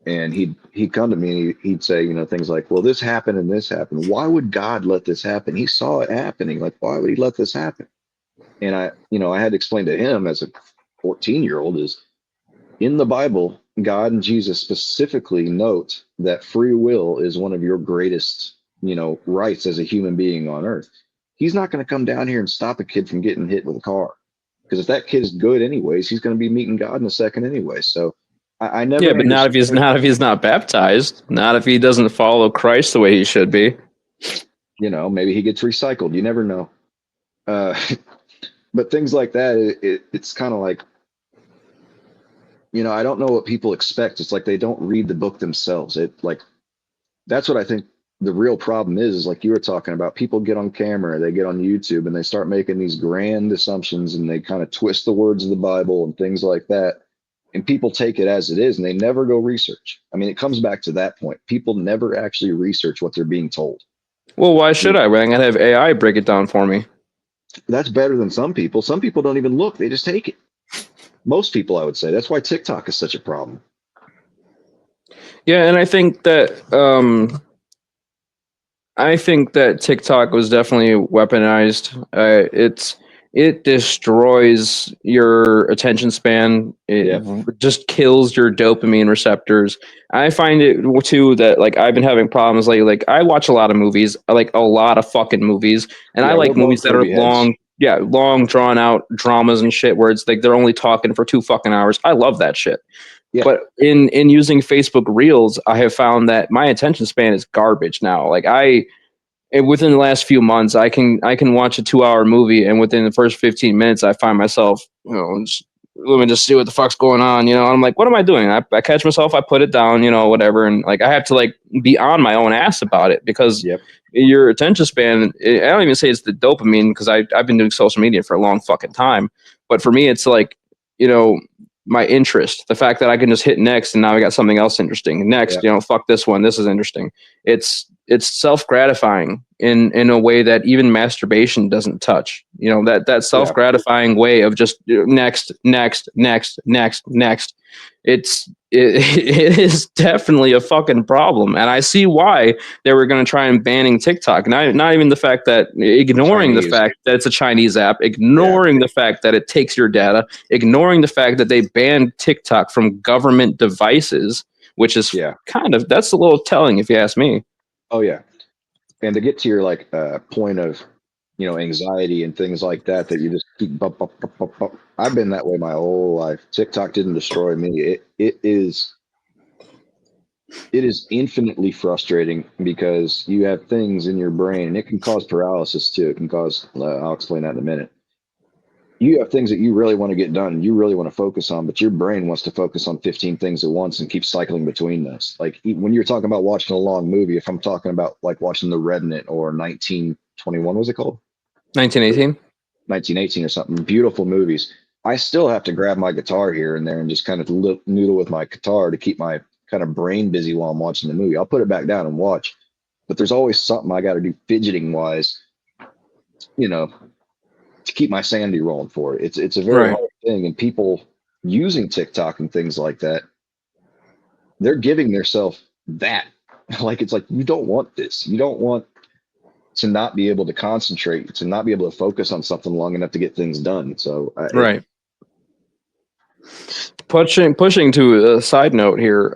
And he'd come to me and he'd say, things like, well, this happened and this happened. Why would God let this happen? He saw it happening. Like, why would he let this happen? And I had to explain to him as a 14-year-old is in the Bible, God and Jesus specifically note that free will is one of your greatest, rights as a human being on earth. He's not going to come down here and stop a kid from getting hit with a car. Because if that kid is good anyways, he's going to be meeting God in a second anyway. So I Yeah, never but not if he's not baptized. Not if he doesn't follow Christ the way he should be. maybe he gets recycled. You never know. Uh, but things like that, it's kind of like, I don't know what people expect. It's like they don't read the book themselves. That's what I think the real problem is like you were talking about. People get on camera, they get on YouTube, and they start making these grand assumptions, and they kind of twist the words of the Bible and things like that. and people take it as it is, and they never go research. I mean, it comes back to that point. People never actually research what they're being told. Well, why should I? I'm gonna have AI break it down for me. That's better than some people. Some people don't even look; they just take it. Most people, I would say. That's why TikTok is such a problem. Yeah, and I think that TikTok was definitely weaponized. It destroys your attention span. It just kills your dopamine receptors. I find it too that like I've been having problems lately. Like I watch a lot of movies. I like a lot of fucking movies, and I like movies that are long. Yeah, long drawn out dramas and shit where it's like they're only talking for 2 fucking hours. I love that shit. Yeah. But in using Facebook Reels, I have found that my attention span is garbage now. Like within the last few months, I can watch a 2-hour movie, and within the first 15 minutes, I find myself, let me just see what the fuck's going on. I'm like, what am I doing? I catch myself, I put it down, whatever, and like I have to like be on my own ass about it because your attention span. I don't even say it's the dopamine because I've been doing social media for a long fucking time, but for me, it's like my interest, the fact that I can just hit next and now I got something else interesting next. Fuck this one, this is interesting. It's self-gratifying in a way that even masturbation doesn't touch. That self-gratifying way of just next. It is definitely a fucking problem, and I see why they were going to try and banning TikTok. Not even the fact that ignoring the fact that it's a Chinese app, ignoring the fact that it takes your data, ignoring the fact that they banned TikTok from government devices, which is that's a little telling if you ask me. Oh yeah, and to get to your like point of anxiety and things like that you just keep bump. I've been that way my whole life. TikTok didn't destroy me. It is infinitely frustrating because you have things in your brain, and it can cause paralysis too. It can cause. I'll explain that in a minute. You have things that you really want to get done, you really want to focus on, but your brain wants to focus on 15 things at once and keep cycling between those. Like when you're talking about watching a long movie, if I'm talking about like watching The Revenant or 1921, was it called? 1918? 1918 or something. Beautiful movies. I still have to grab my guitar here and there and just kind of noodle with my guitar to keep my kind of brain busy while I'm watching the movie. I'll put it back down and watch, but there's always something I got to do fidgeting wise, to keep my sanity rolling for it. It's a very hard thing, and people using TikTok and things like that, they're giving themselves that. Like it's like you don't want this. You don't want to not be able to concentrate, to not be able to focus on something long enough to get things done. So pushing to a side note here.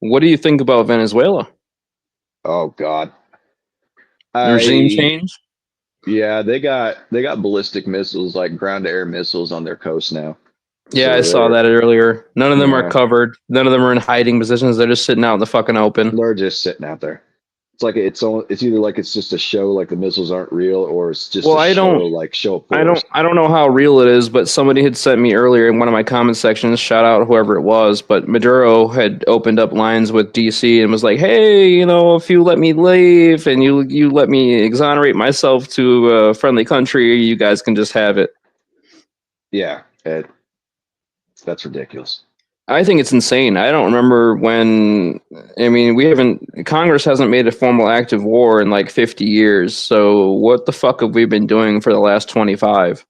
What do you think about Venezuela? Oh God, regime change. Yeah, they got ballistic missiles, like ground to air missiles on their coast now. Yeah, so I saw that earlier. None of them are covered. None of them are in hiding positions. They're just sitting out in the fucking open. They're just sitting out there. It's like it's either like it's just a show, like the missiles aren't real, or it's just show of force. I don't know how real it is, but somebody had sent me earlier in one of my comment sections, shout out whoever it was, but Maduro had opened up lines with DC and was like, hey, if you let me leave and you let me exonerate myself to a friendly country, you guys can just have it. Yeah, that's ridiculous. I think it's insane. I don't remember when. I mean, Congress hasn't made a formal act of war in like 50 years. So what the fuck have we been doing for the last 25?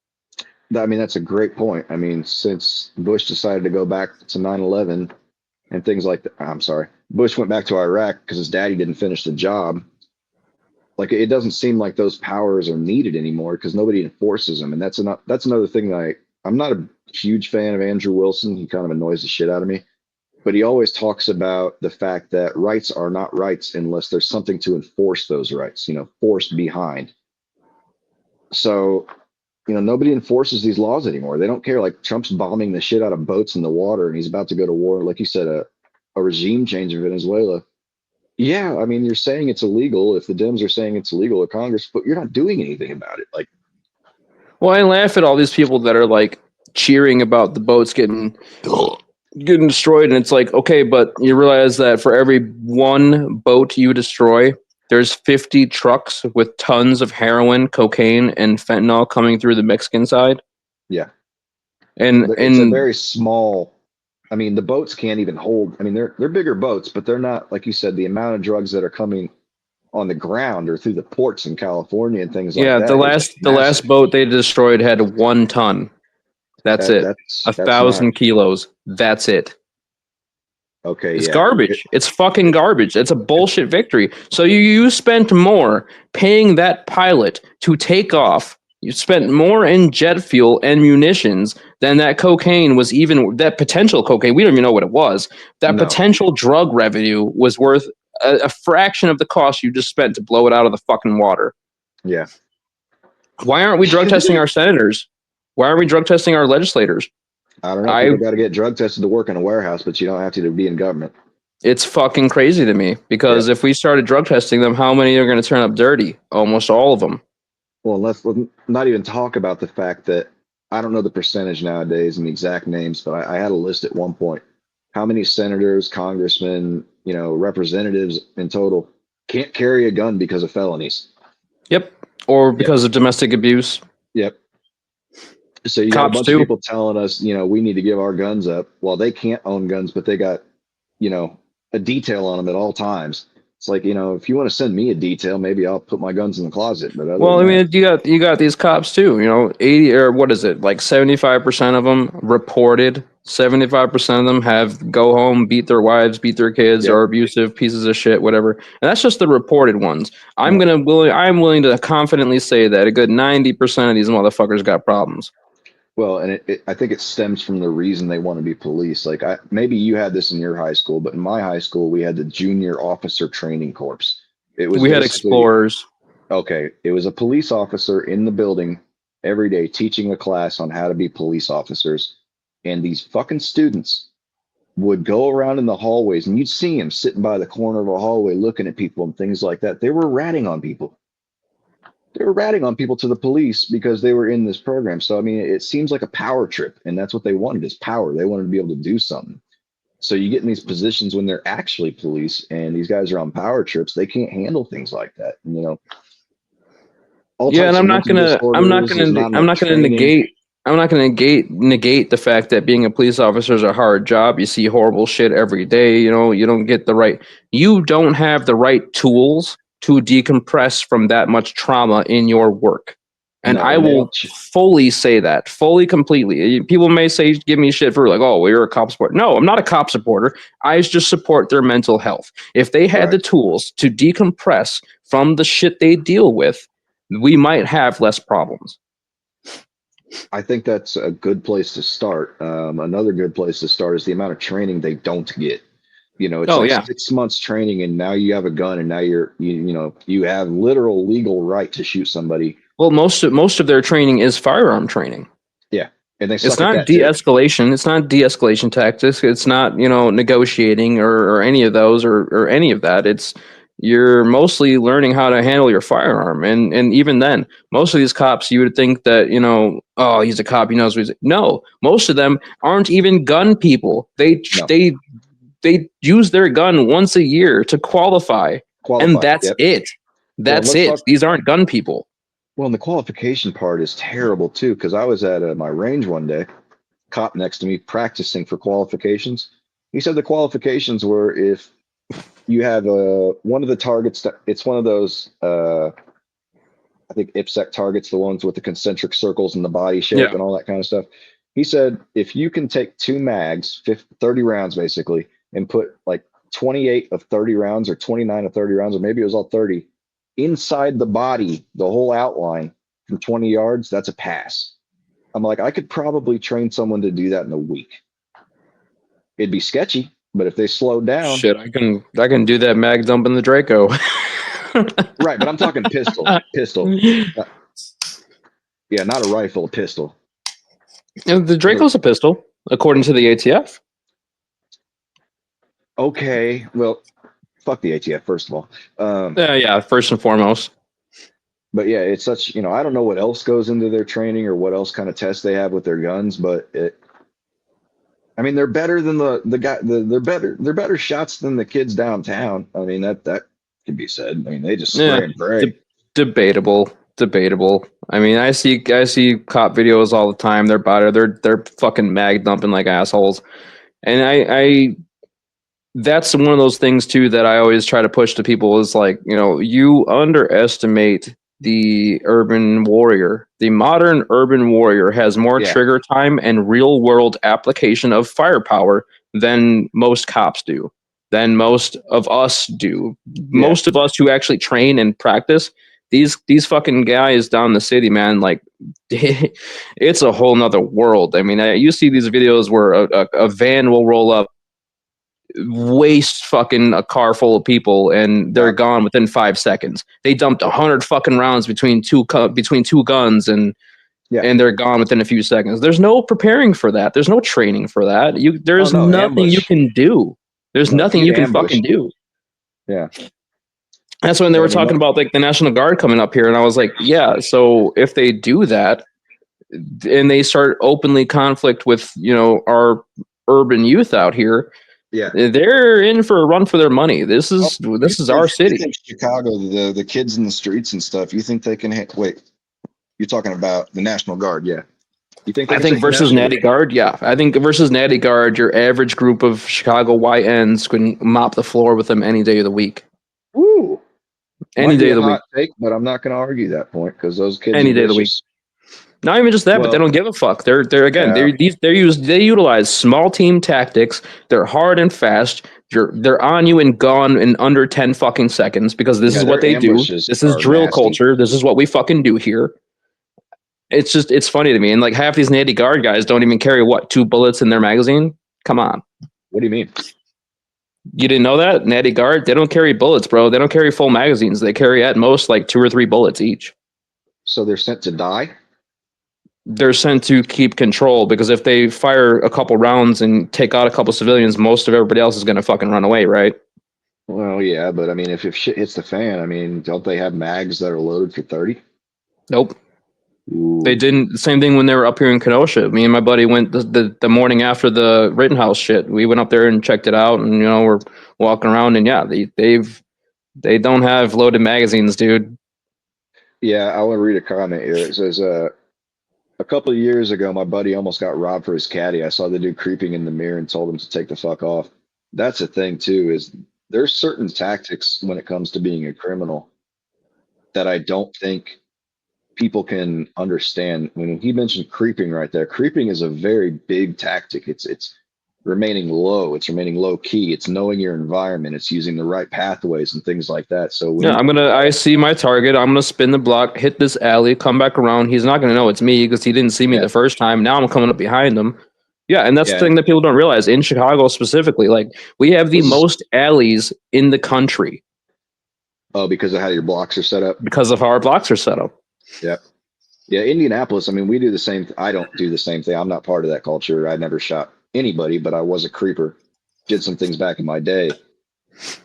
I mean, that's a great point. I mean, since Bush decided to go back to 9/11 and things like that. I'm sorry, Bush went back to Iraq because his daddy didn't finish the job. Like it doesn't seem like those powers are needed anymore because nobody enforces them, and that's another thing that I'm not a huge fan of Andrew Wilson. He kind of annoys the shit out of me, but he always talks about the fact that rights are not rights unless there's something to enforce those rights, force behind. So, nobody enforces these laws anymore. They don't care. Like Trump's bombing the shit out of boats in the water and he's about to go to war. Like you said, a regime change in Venezuela. Yeah. I mean, you're saying it's illegal if the Dems are saying it's illegal or Congress, but you're not doing anything about it. Like, well, I laugh at all these people that are like cheering about the boats getting destroyed, and it's like, okay, but you realize that for every one boat you destroy, there's 50 trucks with tons of heroin, cocaine, and fentanyl coming through the Mexican side. Yeah, and it's a very small I mean, the boats can't even hold. I mean, they're bigger boats, but they're not, like you said, the amount of drugs that are coming on the ground or through the ports in California and things like Yeah, the that is last massive. boat they destroyed had 1 ton. That's That it. that's not 1,000 kilos. That's it. okay. It's Yeah, garbage. It's fucking garbage. It's a bullshit victory. So you spent more paying that pilot to take off. You spent more in jet fuel and munitions than that cocaine was even that potential cocaine. We don't even know what it was. That no, potential drug revenue was worth a fraction of the cost you just spent to blow it out of the fucking water. yeah. Why aren't we drug testing our senators? Why aren't we drug testing our legislators? I don't know. I People got to get drug tested to work in a warehouse, but you don't have to be in government. It's fucking crazy to me because Yeah. if we started drug testing them, how many are going to turn up dirty? Almost all of them. Well, let's not even talk about the fact that I don't know the percentage nowadays and the exact names, but I had a list at one point. How many senators, congressmen, representatives in total can't carry a gun because of felonies? Yep. Or Yep. because of domestic abuse. Yep. So you got a Cops bunch of too. people telling us, we need to give our guns up. Well, they can't own guns, but they got, a detail on them at all times. It's like, if you want to send me a detail, maybe I'll put my guns in the closet. But other Well, I than mean, you got these cops too. 80 or what is it? Like 75% of them reported. 75% of them have go home, beat their wives, beat their kids, yep. are abusive pieces of shit, whatever. And that's just the reported ones. I'm No. willing to confidently say that a good 90% of these motherfuckers got problems. Well, and I think it stems from the reason they want to be police. Like maybe you had this in your high school, but in my high school, we had the Junior Officer Training Corps. It was We had basically explorers. okay. It was a police officer in the building every day teaching a class on how to be police officers, and these fucking students would go around in the hallways, and you'd see them sitting by the corner of a hallway looking at people and things like that. They were ratting on people. They were ratting on people to the police because they were in this program. So I mean, it seems like a power trip, and that's what they wanted is power. They wanted to be able to do something. So you get in these positions when they're actually police, and these guys are on power trips. They can't handle things like that. All Yeah, and types of mental disorders. There's not enough training. I'm not gonna negate the fact that being a police officer is a hard job. You see horrible shit every day. You don't get you don't have the right tools to decompress from that much trauma in your work. And No, I and they will don't. fully say that, fully, completely. People may give me shit for like, oh, well, you're a cop supporter. No, I'm not a cop supporter. I just support their mental health. If they had the Right. tools to decompress from the shit they deal with, we might have less problems. I think that's a good place to start. Another good place to start is the amount of training they don't get. It's Oh like yeah. 6 months training, and now you have a gun, and now you have literal legal right to shoot somebody. Well, most of their training is firearm training. Yeah, and they It's suck at not that too. de-escalation. It's not de-escalation tactics. It's not negotiating or any of those or any of that. It's you're mostly learning how to handle your firearm, and even then, most of these cops, you would think that oh, he's a cop, he knows what he's. No, most of them aren't even gun people. No, They use their gun once a year to qualify, and qualify. that's Yep. it. Well, and That's let's it. talk. These aren't gun people. Well, and the qualification part is terrible too, because I was at my range one day, cop next to me practicing for qualifications. He said the qualifications were if you have one of the targets. It's one of those. I think IPSEC targets, the ones with the concentric circles and the body shape Yeah. and all that kind of stuff. He said if you can take two mags, 30 rounds basically, and put like 28 of 30 rounds or 29 of 30 rounds, or maybe it was all 30, inside the body, the whole outline from 20 yards, that's a pass. I'm like, I could probably train someone to do that in a week. It'd be sketchy, but if they slowed down. Shit, I can do that mag dump in the Draco. Right, but I'm talking pistol. Yeah, not a rifle, a pistol. The Draco's a pistol, according to the ATF. Okay, well, fuck the ATF, first of all. Yeah, first and foremost. But yeah, it's such, I don't know what else goes into their training or what else kind of tests they have with their guns, but I mean, they're better than the guy. They're better shots than the kids downtown. I mean, that can be said. I mean, they just spray and pray. Debatable. I mean, I see cop videos all the time. They're fucking mag dumping like assholes. And I that's one of those things too that I always try to push to people is like, you underestimate the urban warrior. The modern urban warrior has more Yeah. trigger time and real world application of firepower than most cops do, than most of us do. Yeah. Most of us who actually train and practice, these fucking guys down the city, man, like it's a whole nother world. I mean, you see these videos where a van will roll up, waste fucking a car full of people, and they're Yeah. gone within 5 seconds. They dumped 100 fucking rounds between two guns, and Yeah. they're gone within a few seconds. There's no preparing for that. There's no training for that. Oh There's no, nothing you ambush. can do. There's No, nothing feed you can ambush. fucking do. Yeah. That's when they Yeah, were talking about like the National Guard coming up here, and I was like, yeah. So if they do that, and they start openly conflict with our urban youth out here, Yeah. they're in for a run for their money. This Oh, is our you city. think Chicago, the kids in the streets and stuff, you think they can wait, you're talking about the National Guard, yeah. You think they I can think take the versus National Natty Guard, yeah. I think versus Natty Guard, your average group of Chicago YNs can mop the floor with them any day of the week. Woo. Any Might day be of a the week. hot take, but I'm not going to argue that point because those kids Any are day of the week. vicious. Not even just that, but they Well, don't give a fuck. They're again, yeah. they utilize small team tactics. They're hard and fast. They're on you and gone in under 10 fucking seconds because this Yeah, is what their they do. ambushes This is are drill nasty. culture. This is what we fucking do here. It's funny to me. And like half these Natty Guard guys don't even carry 2 bullets in their magazine. Come on. What do you mean? You didn't know that? Natty Guard, they don't carry bullets, bro. They don't carry full magazines. They carry at most like 2 or 3 bullets each. So they're sent to die? They're sent to keep control because if they fire a couple rounds and take out a couple civilians, most of everybody else is going to fucking run away, right? Well, yeah, but I mean, if shit hits the fan, I mean, don't they have mags that are loaded for 30? Nope. Ooh. They didn't. Same thing when they were up here in Kenosha. Me and my buddy went the morning after the Rittenhouse shit. We went up there and checked it out, and we're walking around, and yeah, they don't have loaded magazines, dude. Yeah, I want to read a comment here. It says, a couple of years ago, my buddy almost got robbed for his caddy. I saw the dude creeping in the mirror and told him to take the fuck off. That's the thing too, is there's certain tactics when it comes to being a criminal that I don't think people can understand. When he mentioned creeping right there, creeping is a very big tactic. It's remaining low, it's remaining low key, it's knowing your environment, it's using the right pathways and things like that. So when Yeah, I see my target. I'm gonna spin the block, hit this alley, come back around. He's not gonna know it's me because he didn't see me yeah, the first time. Now I'm coming up behind him. Yeah, and that's the yeah, thing that people don't realize in Chicago specifically. Like we have the this is most alleys in the country because of how your blocks are set up. because of how our blocks are set up. Yeah. Yeah, Indianapolis, I mean, we do the same. I don't do the same thing. I'm not part of that culture. I never shot anybody, but I was a creeper. Did some things back in my day.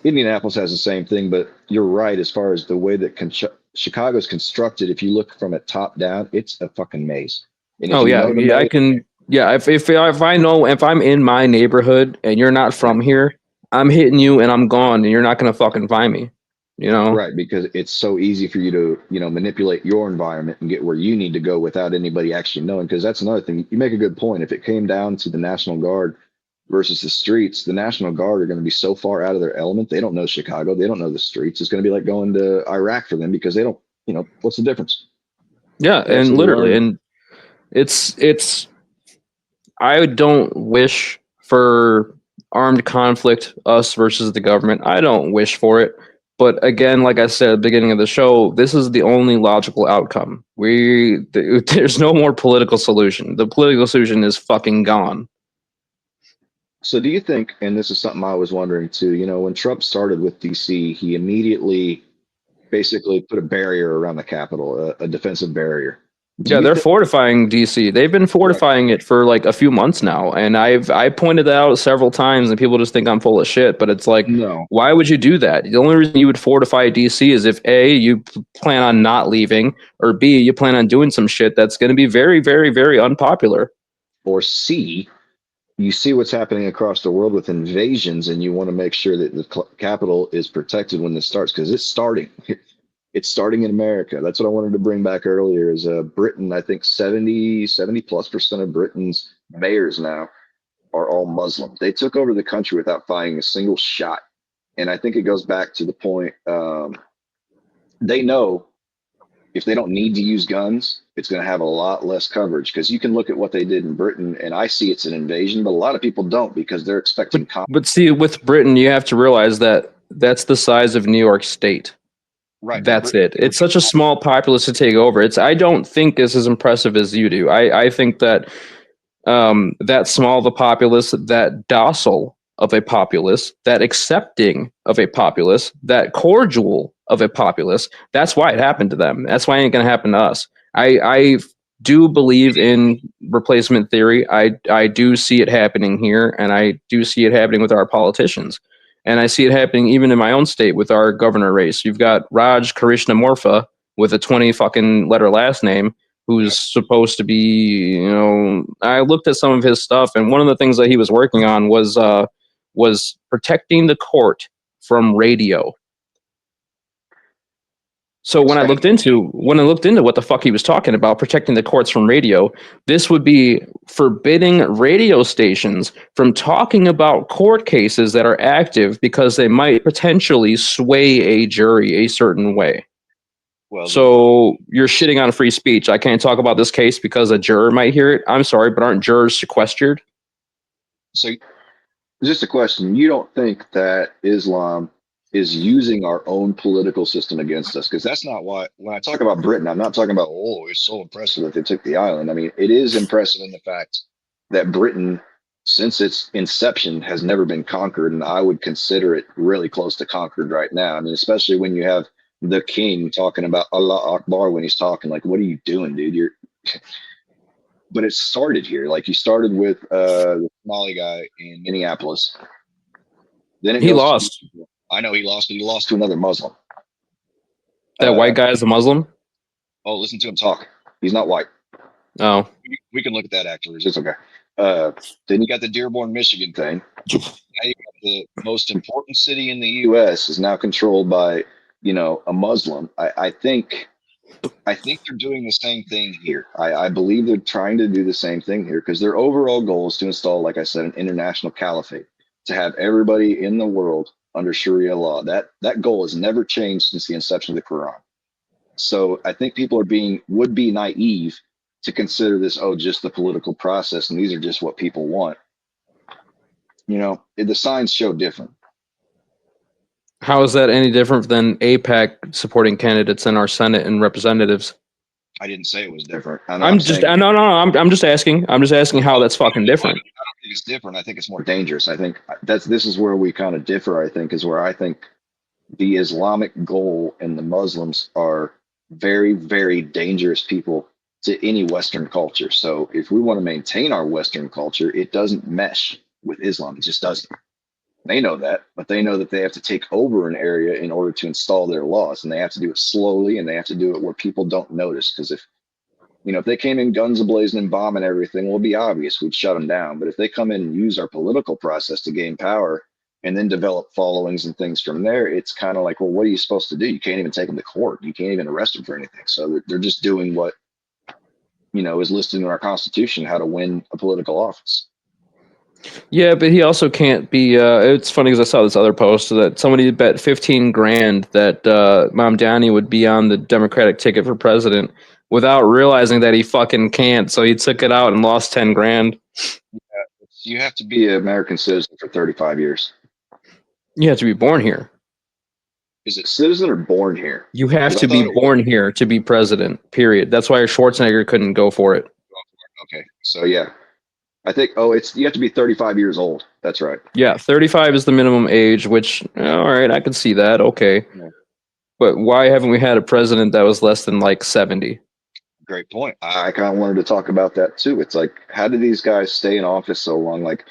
Indianapolis has the same thing, but you're right as far as the way that Chicago's constructed. If you look from it top down, it's a fucking maze. And if Oh you yeah, know the yeah. I maze, can. Yeah, if I know if I'm in my neighborhood and you're not yeah, from here, I'm hitting you and I'm gone and you're not gonna fucking find me. You know. right, because it's so easy for you to, manipulate your environment and get where you need to go without anybody actually knowing. Because that's another thing. You make a good point. If it came down to the National Guard versus the streets, the National Guard are going to be so far out of their element. They don't know Chicago. They don't know the streets. It's going to be like going to Iraq for them because they don't, what's the difference? Yeah, They have to and literally, learn. and it's. I don't wish for armed conflict, us versus the government. I don't wish for it. But again, like I said at the beginning of the show, this is the only logical outcome. There's no more political solution. The political solution is fucking gone. So do you think, and this is something I was wondering too, when Trump started with DC, he immediately basically put a barrier around the Capitol, a defensive barrier. Do Yeah, you they're think, fortifying DC. They've been right? fortifying it for like a few months now, and I pointed that out several times, and people just think I'm full of shit. But it's like, No. why would you do that? The only reason you would fortify DC is if A, you plan on not leaving, or B, you plan on doing some shit that's going to be very, very, very unpopular. Or C, you see what's happening across the world with invasions, and you want to make sure that the Capitol is protected when this starts because it's starting. It's starting in America. That's what I wanted to bring back earlier. Is Britain? I think 70 plus % of Britain's mayors now are all Muslim. They took over the country without firing a single shot. And I think it goes back to the point they know if they don't need to use guns, it's going to have a lot less coverage because you can look at what they did in Britain and I see it's an invasion, but a lot of people don't because they're expecting. But see, with Britain, you have to realize that that's the size of New York State. Right. That's it. It's such a small populace to take over. I don't think it's as impressive as you do. I think that that small of a populace, that docile of a populace, that accepting of a populace, that cordial of a populace, that's why it happened to them. That's why it ain't going to happen to us. I do believe in replacement theory. I do see it happening here, and I do see it happening with our politicians. And I see it happening even in my own state with our governor race. You've got Raj Krishnamurthy with a 20 fucking letter last name who's supposed to be, I looked at some of his stuff, and one of the things that he was working on was protecting the court from radio. So when I looked into what the fuck he was talking about, protecting the courts from radio, this would be forbidding radio stations from talking about court cases that are active because they might potentially sway a jury a certain way. Well, so you're shitting on free speech. I can't talk about this case because a juror might hear it. I'm sorry, but aren't jurors sequestered? So just a question. You don't think that Islam is using our own political system against us? Because that's not why, when I talk about Britain, I'm not talking about, oh, it's so impressive that they took the island. I mean, it is impressive in the fact that Britain, since its inception, has never been conquered. And I would consider it really close to conquered right now. I mean, especially when you have the king talking about Allah Akbar when he's talking, like, what are you doing, dude? But it started here. Like, you started with the Somali guy in Minneapolis. Then he lost. I know he lost, but he lost to another Muslim. That white guy is a Muslim? Oh, listen to him talk. He's not white. Oh. We can look at that afterwards. It's okay. Then you got the Dearborn, Michigan thing. Now you got the most important city in the U.S. is now controlled by, a Muslim. I think they're doing the same thing here. I believe they're trying to do the same thing here because their overall goal is to install, like I said, an international caliphate, to have everybody in the world under Sharia law. That goal has never changed since the inception of the Quran. So I think people would be naive to consider this, just the political process, and these are just what people want. The signs show different. How is that any different than AIPAC supporting candidates in our Senate and representatives? I didn't say it was different. I'm just asking. I'm just asking how that's fucking different. I don't think it's different. I think it's more dangerous. I think this is where we kind of differ. I think is where I think the Islamic goal and the Muslims are very, very dangerous people to any Western culture. So if we want to maintain our Western culture, it doesn't mesh with Islam. It just doesn't. They know that, but they know that they have to take over an area in order to install their laws, and they have to do it slowly, and they have to do it where people don't notice. Because if they came in guns ablazing and bombing everything, well, it'll be obvious. We'd shut them down. But if they come in and use our political process to gain power and then develop followings and things from there, it's kind of like, well, what are you supposed to do? You can't even take them to court. You can't even arrest them for anything. So they're just doing what, is listed in our Constitution, how to win a political office. Yeah, but he also can't be. It's funny because I saw this other post that somebody bet 15 grand that Mamdani would be on the Democratic ticket for president without realizing that he fucking can't. So he took it out and lost 10 grand. Yeah, you have to be an American citizen for 35 years. You have to be born here. Is it citizen or born here? You have to be born here to be president, period. That's why Schwarzenegger couldn't go for it. Okay, so yeah. I think, you have to be 35 years old. That's right. Yeah, 35 is the minimum age, which, all right, I can see that. Okay. Yeah. But why haven't we had a president that was less than like 70? Great point. I kind of wanted to talk about that too. It's like, how do these guys stay in office so long? Like,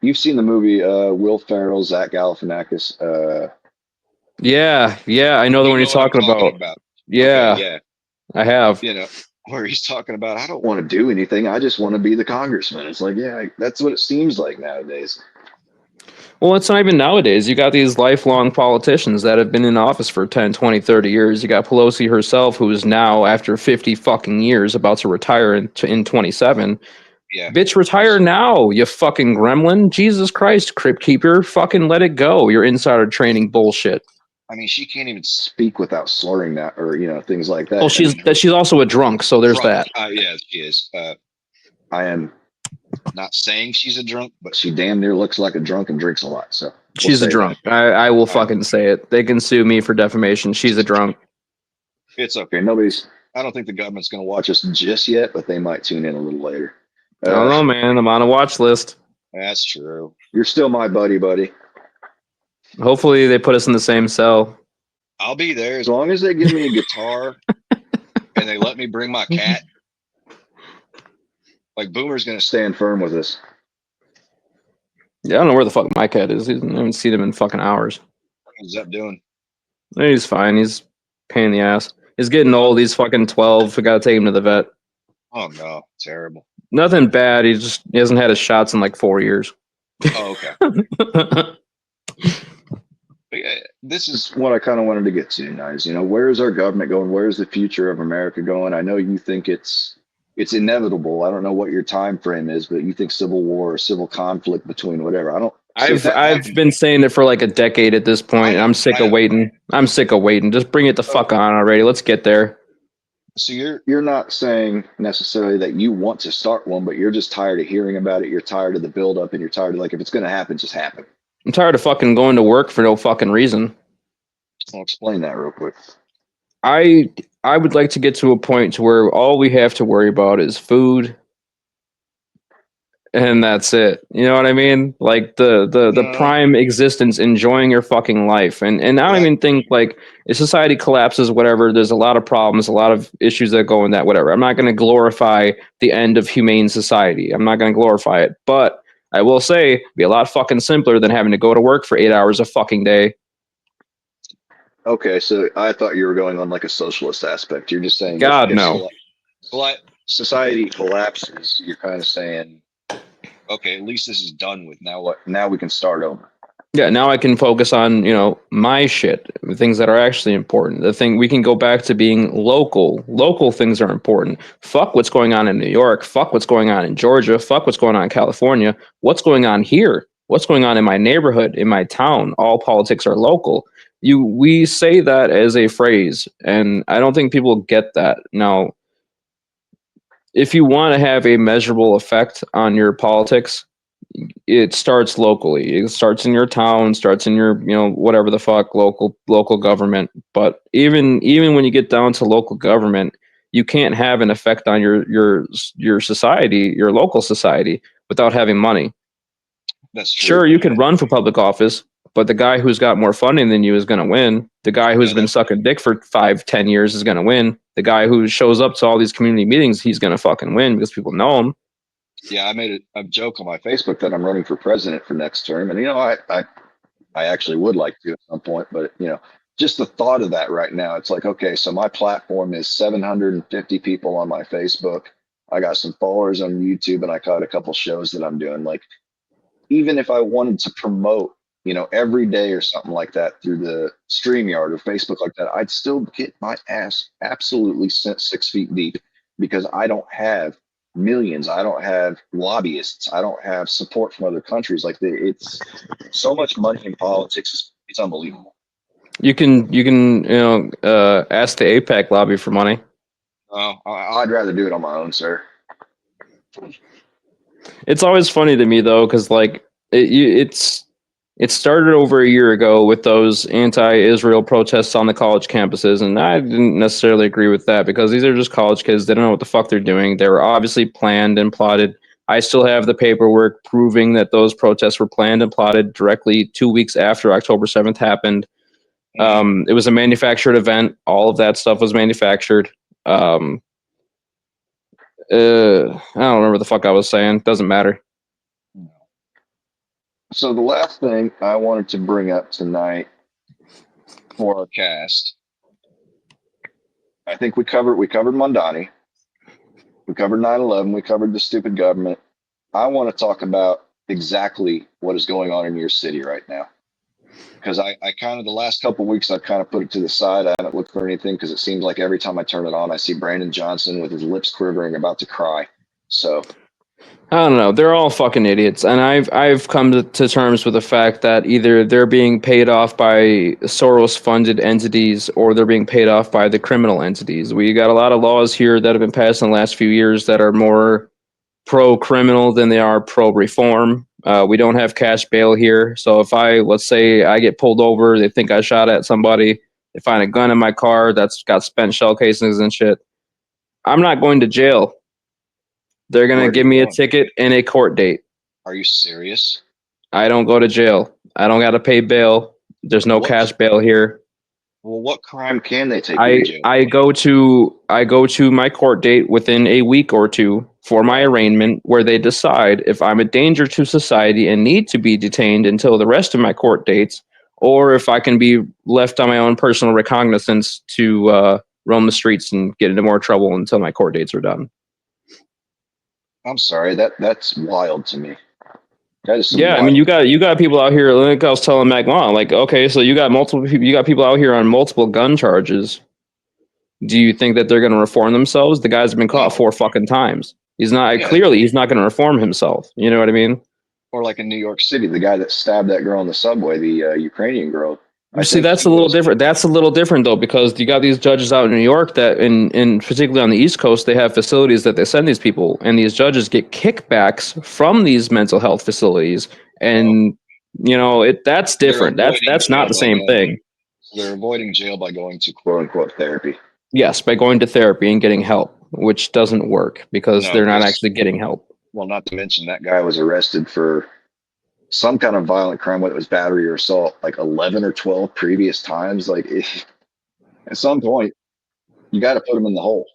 you've seen the movie Will Ferrell, Zach Galifianakis. Yeah, I know the one you're talking about. Yeah, okay, yeah, I have. Where he's talking about, I don't want to do anything. I just want to be the congressman. It's like, yeah, that's what it seems like nowadays. Well, it's not even nowadays. You got these lifelong politicians that have been in office for 10, 20, 30 years. You got Pelosi herself, who is now, after 50 fucking years, about to retire in 27. Yeah. Bitch, retire now, you fucking gremlin. Jesus Christ, Crypt Keeper. Fucking let it go. Your insider training bullshit. I mean, she can't even speak without slurring that, or things like that. Oh, I mean, she's also a drunk, so there's drunk. that. Yeah, she is. I am not saying she's a drunk, but she damn near looks like a drunk and drinks a lot. So She's a drunk. I will All right. fucking say it. They can sue me for defamation. She's a drunk. It's okay. I don't think the government's going to watch us just yet, but they might tune in a little later. I don't know, man. I'm on a watch list. That's true. You're still my buddy. Hopefully they put us in the same cell. I'll be there As long as they give me a guitar. and they let me bring my cat. Like Boomer's going to Stand firm with us. Yeah, I don't know where the fuck my cat is. I haven't seen him in fucking hours. What's up doing? He's fine. He's a pain in the ass. He's getting old. He's fucking 12. We gotta take him to the vet. Oh no, terrible. Nothing bad. He hasn't had his shots in like 4 years. Oh, okay. But yeah, This is what I kind of wanted to get to, guys. Where is our government going? Where is the future of America going? I know you think it's inevitable. I don't know what your time frame is, but you think civil war or civil conflict between whatever. I don't. I've been saying it for like a decade at this point, and I'm sick of waiting. I'm sick of waiting. Just bring it the fuck on already. Let's get there. So You're not saying necessarily that you want to start one, but you're just tired of hearing about it. You're tired of the buildup, and you're tired of, like, if it's going to happen, just happen. I'm tired of fucking going to work for no fucking reason. I'll explain that real quick. I would like to get to a point to where all we have to worry about is food, and that's it. You know what I mean? Like the prime existence, enjoying your fucking life. And I don't even think, like, if society collapses, whatever, there's a lot of problems, a lot of issues that go in that, whatever. I'm not going to glorify the end of humane society. I'm not going to glorify it. But I will say, it'd be a lot fucking simpler than having to go to work for 8 hours a fucking day. Okay, so I thought you were going on like a socialist aspect. You're just saying, God, if no. society collapses, you're kind of saying, okay, at least this is done with. now what? Now we can start over. Yeah, now I can focus on, my shit, the things that are actually important. The thing, we can go back to being local. Local things are important. Fuck what's going on in New York. Fuck what's going on in Georgia. Fuck what's going on in California. What's going on here? What's going on in my neighborhood, in my town? All politics are local. We say that as a phrase, and I don't think people get that. Now, if you want to have a measurable effect on your politics, it starts locally. It starts in your town, starts in your, whatever the fuck, local government. But even when you get down to local government, you can't have an effect on your society, your local society, without having money. That's true. Sure, you can run for public office, but the guy who's got more funding than you is going to win. The guy who's been sucking dick for 5-10 years is going to win. The guy who shows up to all these community meetings, he's going to fucking win because people know him. Yeah, I made a joke on my Facebook that I'm running for president for next term, and I actually would like to at some point, but just the thought of that right now, it's like, okay, so my platform is 750 people on my Facebook. I got some followers on YouTube, and I caught a couple shows that I'm doing. Like, even if I wanted to promote, every day or something like that through the StreamYard or Facebook like that, I'd still get my ass absolutely sent 6 feet deep because I don't have millions. I don't have lobbyists. I don't have support from other countries. Like, it's so much money in politics. It's unbelievable. You can ask the APAC lobby for money. Oh, I'd rather do it on my own, sir. It's always funny to me though, because like it started over a year ago with those anti-Israel protests on the college campuses, and I didn't necessarily agree with that because these are just college kids. They don't know what the fuck they're doing. They were obviously planned and plotted. I still have the paperwork proving that those protests were planned and plotted directly 2 weeks after October 7th happened. It was a manufactured event. All of that stuff was manufactured. I don't remember the fuck I was saying. Doesn't matter. So the last thing I wanted to bring up tonight for our cast, I think we covered Mondani. We covered 9/11. We covered the stupid government. I want to talk about exactly what is going on in your city right now. Because I kind of, the last couple of weeks, I've kind of put it to the side. I haven't looked for anything because it seems like every time I turn it on, I see Brandon Johnson with his lips quivering, about to cry. So I don't know. They're all fucking idiots, and I've come to terms with the fact that either they're being paid off by Soros-funded entities or they're being paid off by the criminal entities. We got a lot of laws here that have been passed in the last few years that are more pro-criminal than they are pro-reform. We don't have cash bail here, so if let's say I get pulled over, they think I shot at somebody, they find a gun in my car that's got spent shell casings and shit, I'm not going to jail. They're gonna Where are give you me a going? ticket and a court date. Are you serious? I don't go to jail. I don't got to pay bail. There's no What? cash bail here. Well, what crime can they take you to I jail I for? go to my court date within a week or two for my Right. arraignment, where they decide if I'm a danger to society and need to be detained until the rest of my court dates, or if I can be left on my own personal recognizance to roam the streets and get into more trouble until my court dates are done. I'm sorry. That's wild to me. That is some Yeah, I mean, wild. you got people out here. Like I was telling Mac, wow, like okay, so you got multiple people. You got people out here on multiple gun charges. Do you think that they're going to reform themselves? The guy's been caught No. 4 fucking times. He's not Yeah. clearly he's not going to reform himself. You know what I mean? Or like in New York City, the guy that stabbed that girl on the subway, the Ukrainian girl. I See, think that's a he little was. different. That's a little different though, because you got these judges out in New York that, in particularly on the East Coast, they have facilities that they send these people, and these judges get kickbacks from these mental health facilities, Oh, and that's so they're different. avoiding That's not jail the by same going. thing. So they're avoiding jail by going to quote unquote therapy. Yes, by going to therapy and getting help, which doesn't work because No, they're not because actually getting help. well, not to mention that guy was arrested for some kind of violent crime, whether it was battery or assault, like 11 or 12 previous times. Like at some point, you got to put him in the hole.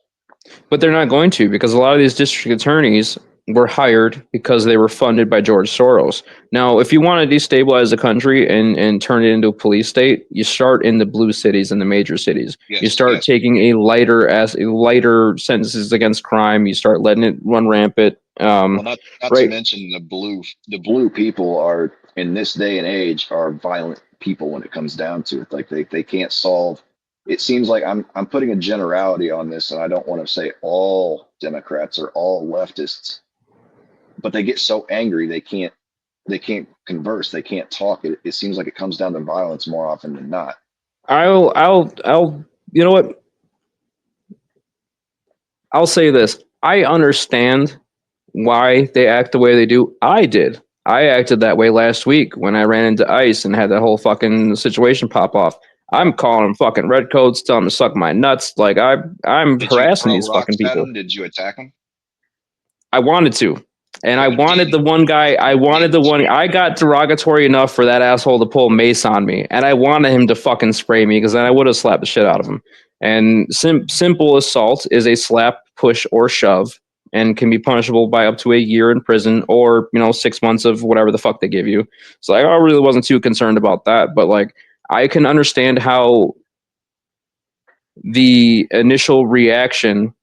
But they're not going to, because a lot of these district attorneys were hired because they were funded by George Soros. Now, if you want to destabilize the country and turn it into a police state, you start in the blue cities and the major cities. You Yes, start yes. taking a lighter sentences against crime. You start letting it run rampant. Well, not to Right. mention the blue people are in this day and age are violent people when it comes down to it. Like they can't solve. It seems like I'm putting a generality on this, and I don't want to say all Democrats or all leftists, but they get so angry they can't converse, they can't talk. It seems like it comes down to violence more often than not. I'll. You know what? I'll say this. I understand why they act the way they do. I did. I acted that way last week when I ran into ICE and had that whole fucking situation pop off. I'm calling them fucking redcoats, telling them to suck my nuts. Like I'm Did you harassing throw these fucking rocks at people. them? Did you attack them? I wanted to. And I But you wanted the didn't. one guy, I got derogatory enough for that asshole to pull mace on me. And I wanted him to fucking spray me because then I would have slapped the shit out of him. And simple assault is a slap, push, or shove and can be punishable by up to a year in prison or, 6 months of whatever the fuck they give you. So I really wasn't too concerned about that. But like, I can understand how the initial reaction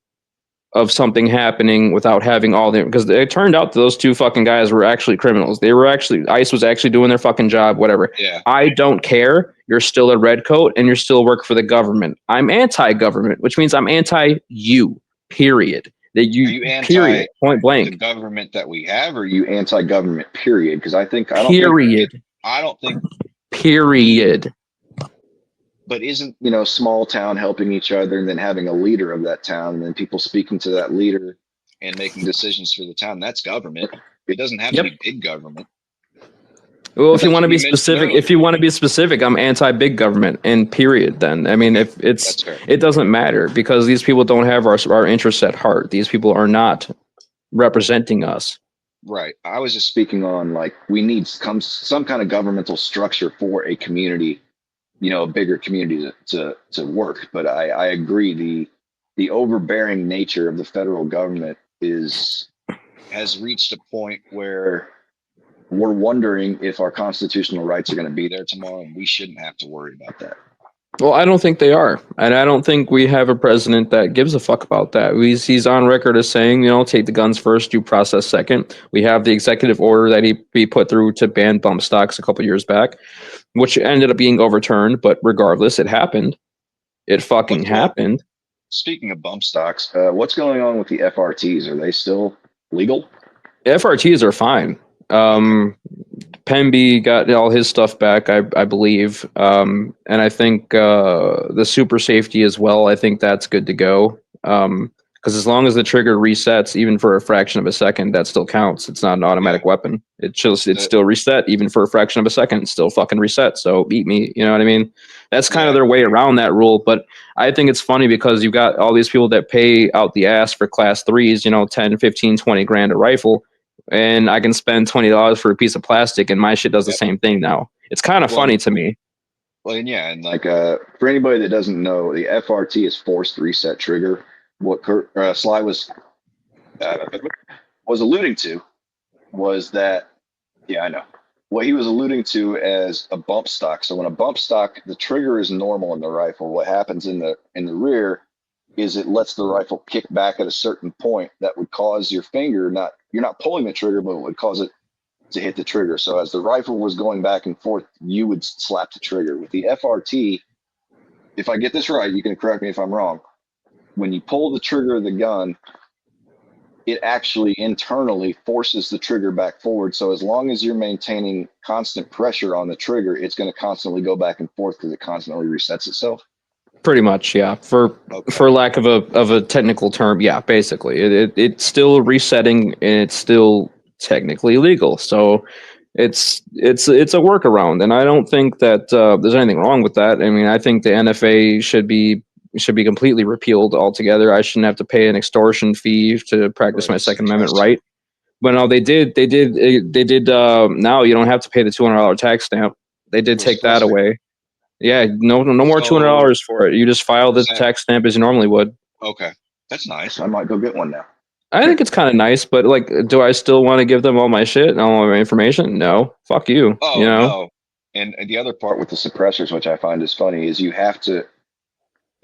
of something happening without having all the, because it turned out that those two fucking guys were actually criminals. They were actually, ICE was actually doing their fucking job, whatever. Yeah. I don't care. You're still a redcoat and you're still work for the government. I'm anti-government, which means I'm anti-you, period. That Are you, you anti period, point the blank, government that we have, or are you anti-government? Period. Because period, I don't think period. but isn't small town helping each other and then having a leader of that town and then people speaking to that leader and making decisions for the town? That's government. It doesn't have to Yep. be big government. Well, But if you that's want to what be you mentioned specific, I'm anti-big government, and period. Then I mean, Okay, if that's fair. it doesn't matter because these people don't have our interests at heart. These people are not representing us. Right. I was just speaking on like we need some kind of governmental structure for a community, a bigger community to work. But I agree the overbearing nature of the federal government has reached a point where we're wondering if our constitutional rights are going to be there tomorrow, and we shouldn't have to worry about that. Well, I don't think they are, and I don't think we have a president that gives a fuck about that. He's on record as saying, take the guns first, due process second. We have the executive order that he put through to ban bump stocks a couple years back, which ended up being overturned. But regardless, it happened. It fucking What's going? happened. Speaking of bump stocks, what's going on with the FRTs? Are they still legal? FRTs are fine. Pemby got all his stuff back, I believe, and I think the super safety as well. I think that's good to go. Because as long as the trigger resets, even for a fraction of a second, that still counts. It's not an automatic weapon. It's still reset, even for a fraction of a second. It's still fucking reset. So beat me. You know what I mean? That's kind of their way around that rule. But I think it's funny because you've got all these people that pay out the ass for class threes. 10, 15, 20 grand a rifle, and I can spend $20 for a piece of plastic, and my shit does the same thing now. It's kind of funny to me. Well, and yeah, and like For anybody that doesn't know, the FRT is forced reset trigger. What Sly was alluding to was that, yeah, I know what he was alluding to as a bump stock. So when a bump stock, the trigger is normal in the rifle. What happens in the rear is it lets the rifle kick back at a certain point that would cause your finger you're not pulling the trigger, but it would cause it to hit the trigger. So as the rifle was going back and forth, you would slap the trigger. With the FRT, if I get this right, you can correct me if I'm wrong. When you pull the trigger of the gun, it actually internally forces the trigger back forward. So as long as you're maintaining constant pressure on the trigger, it's going to constantly go back and forth because it constantly resets itself. Pretty much, yeah. For lack of a technical term, yeah. Basically, it's still resetting and it's still technically legal. So it's a workaround, and I don't think that there's anything wrong with that. I mean, I think the NFA should be completely repealed altogether. I shouldn't have to pay an extortion fee to practice my Second Amendment right. But no, they did. Now you don't have to pay the $200 tax stamp. They did take that away. Yeah, no more $200 for it. You just file the tax stamp as you normally would. Okay, that's nice. I might go get one now. I think it's kind of nice, but like, do I still want to give them all my shit and all my information? No, fuck you. Oh, no. And the other part with the suppressors, which I find is funny, is you have to.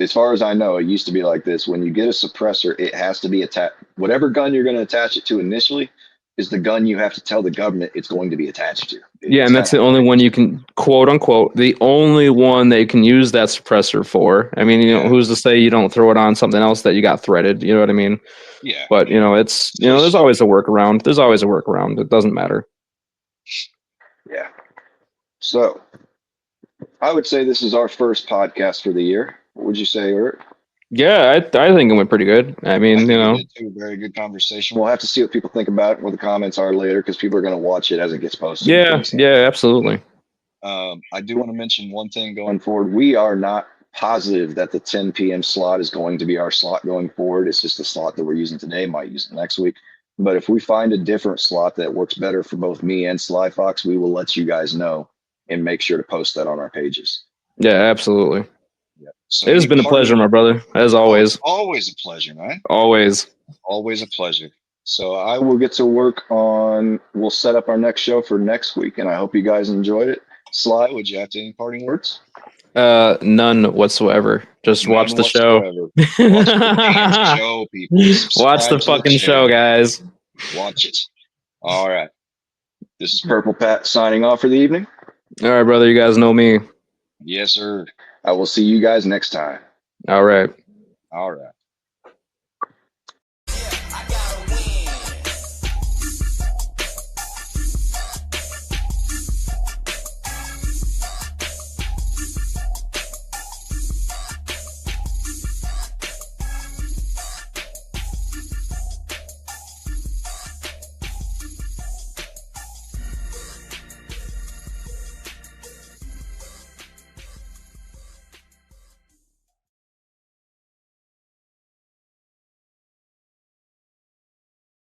As far as I know, it used to be like this. When you get a suppressor, it has to be attached. Whatever gun you're going to attach it to initially is the gun you have to tell the government it's going to be attached to. Yeah, and that's the only one you can, quote unquote, the only one they can use that suppressor for. I mean, who's to say you don't throw it on something else that you got threaded? You know what I mean? Yeah. But, it's, there's always a workaround. There's always a workaround. It doesn't matter. Yeah. So I would say this is our first podcast for the year. What would you say, Eric? Yeah, I think it went pretty good. I mean, we did too. Very good conversation. We'll have to see what people think about it, what the comments are later, because people are going to watch it as it gets posted. Yeah, absolutely. I do want to mention one thing going forward. We are not positive that the 10 p.m. slot is going to be our slot going forward. It's just the slot that we're using today. Might use it next week. But if we find a different slot that works better for both me and Sly Fox, we will let you guys know and make sure to post that on our pages. Yeah, absolutely. Yeah. So it has been a pleasure, my brother, as always. Always a pleasure, man. Always a pleasure. So I will get to work we'll set up our next show for next week, and I hope you guys enjoyed it. Sly, would you have any parting words? None whatsoever. Just watch the show. Watch the show, people. Watch the fucking show, guys. Watch it. All right. This is Purple Pat signing off for the evening. All right, brother. You guys know me. Yes, sir. I will see you guys next time. All right. All right.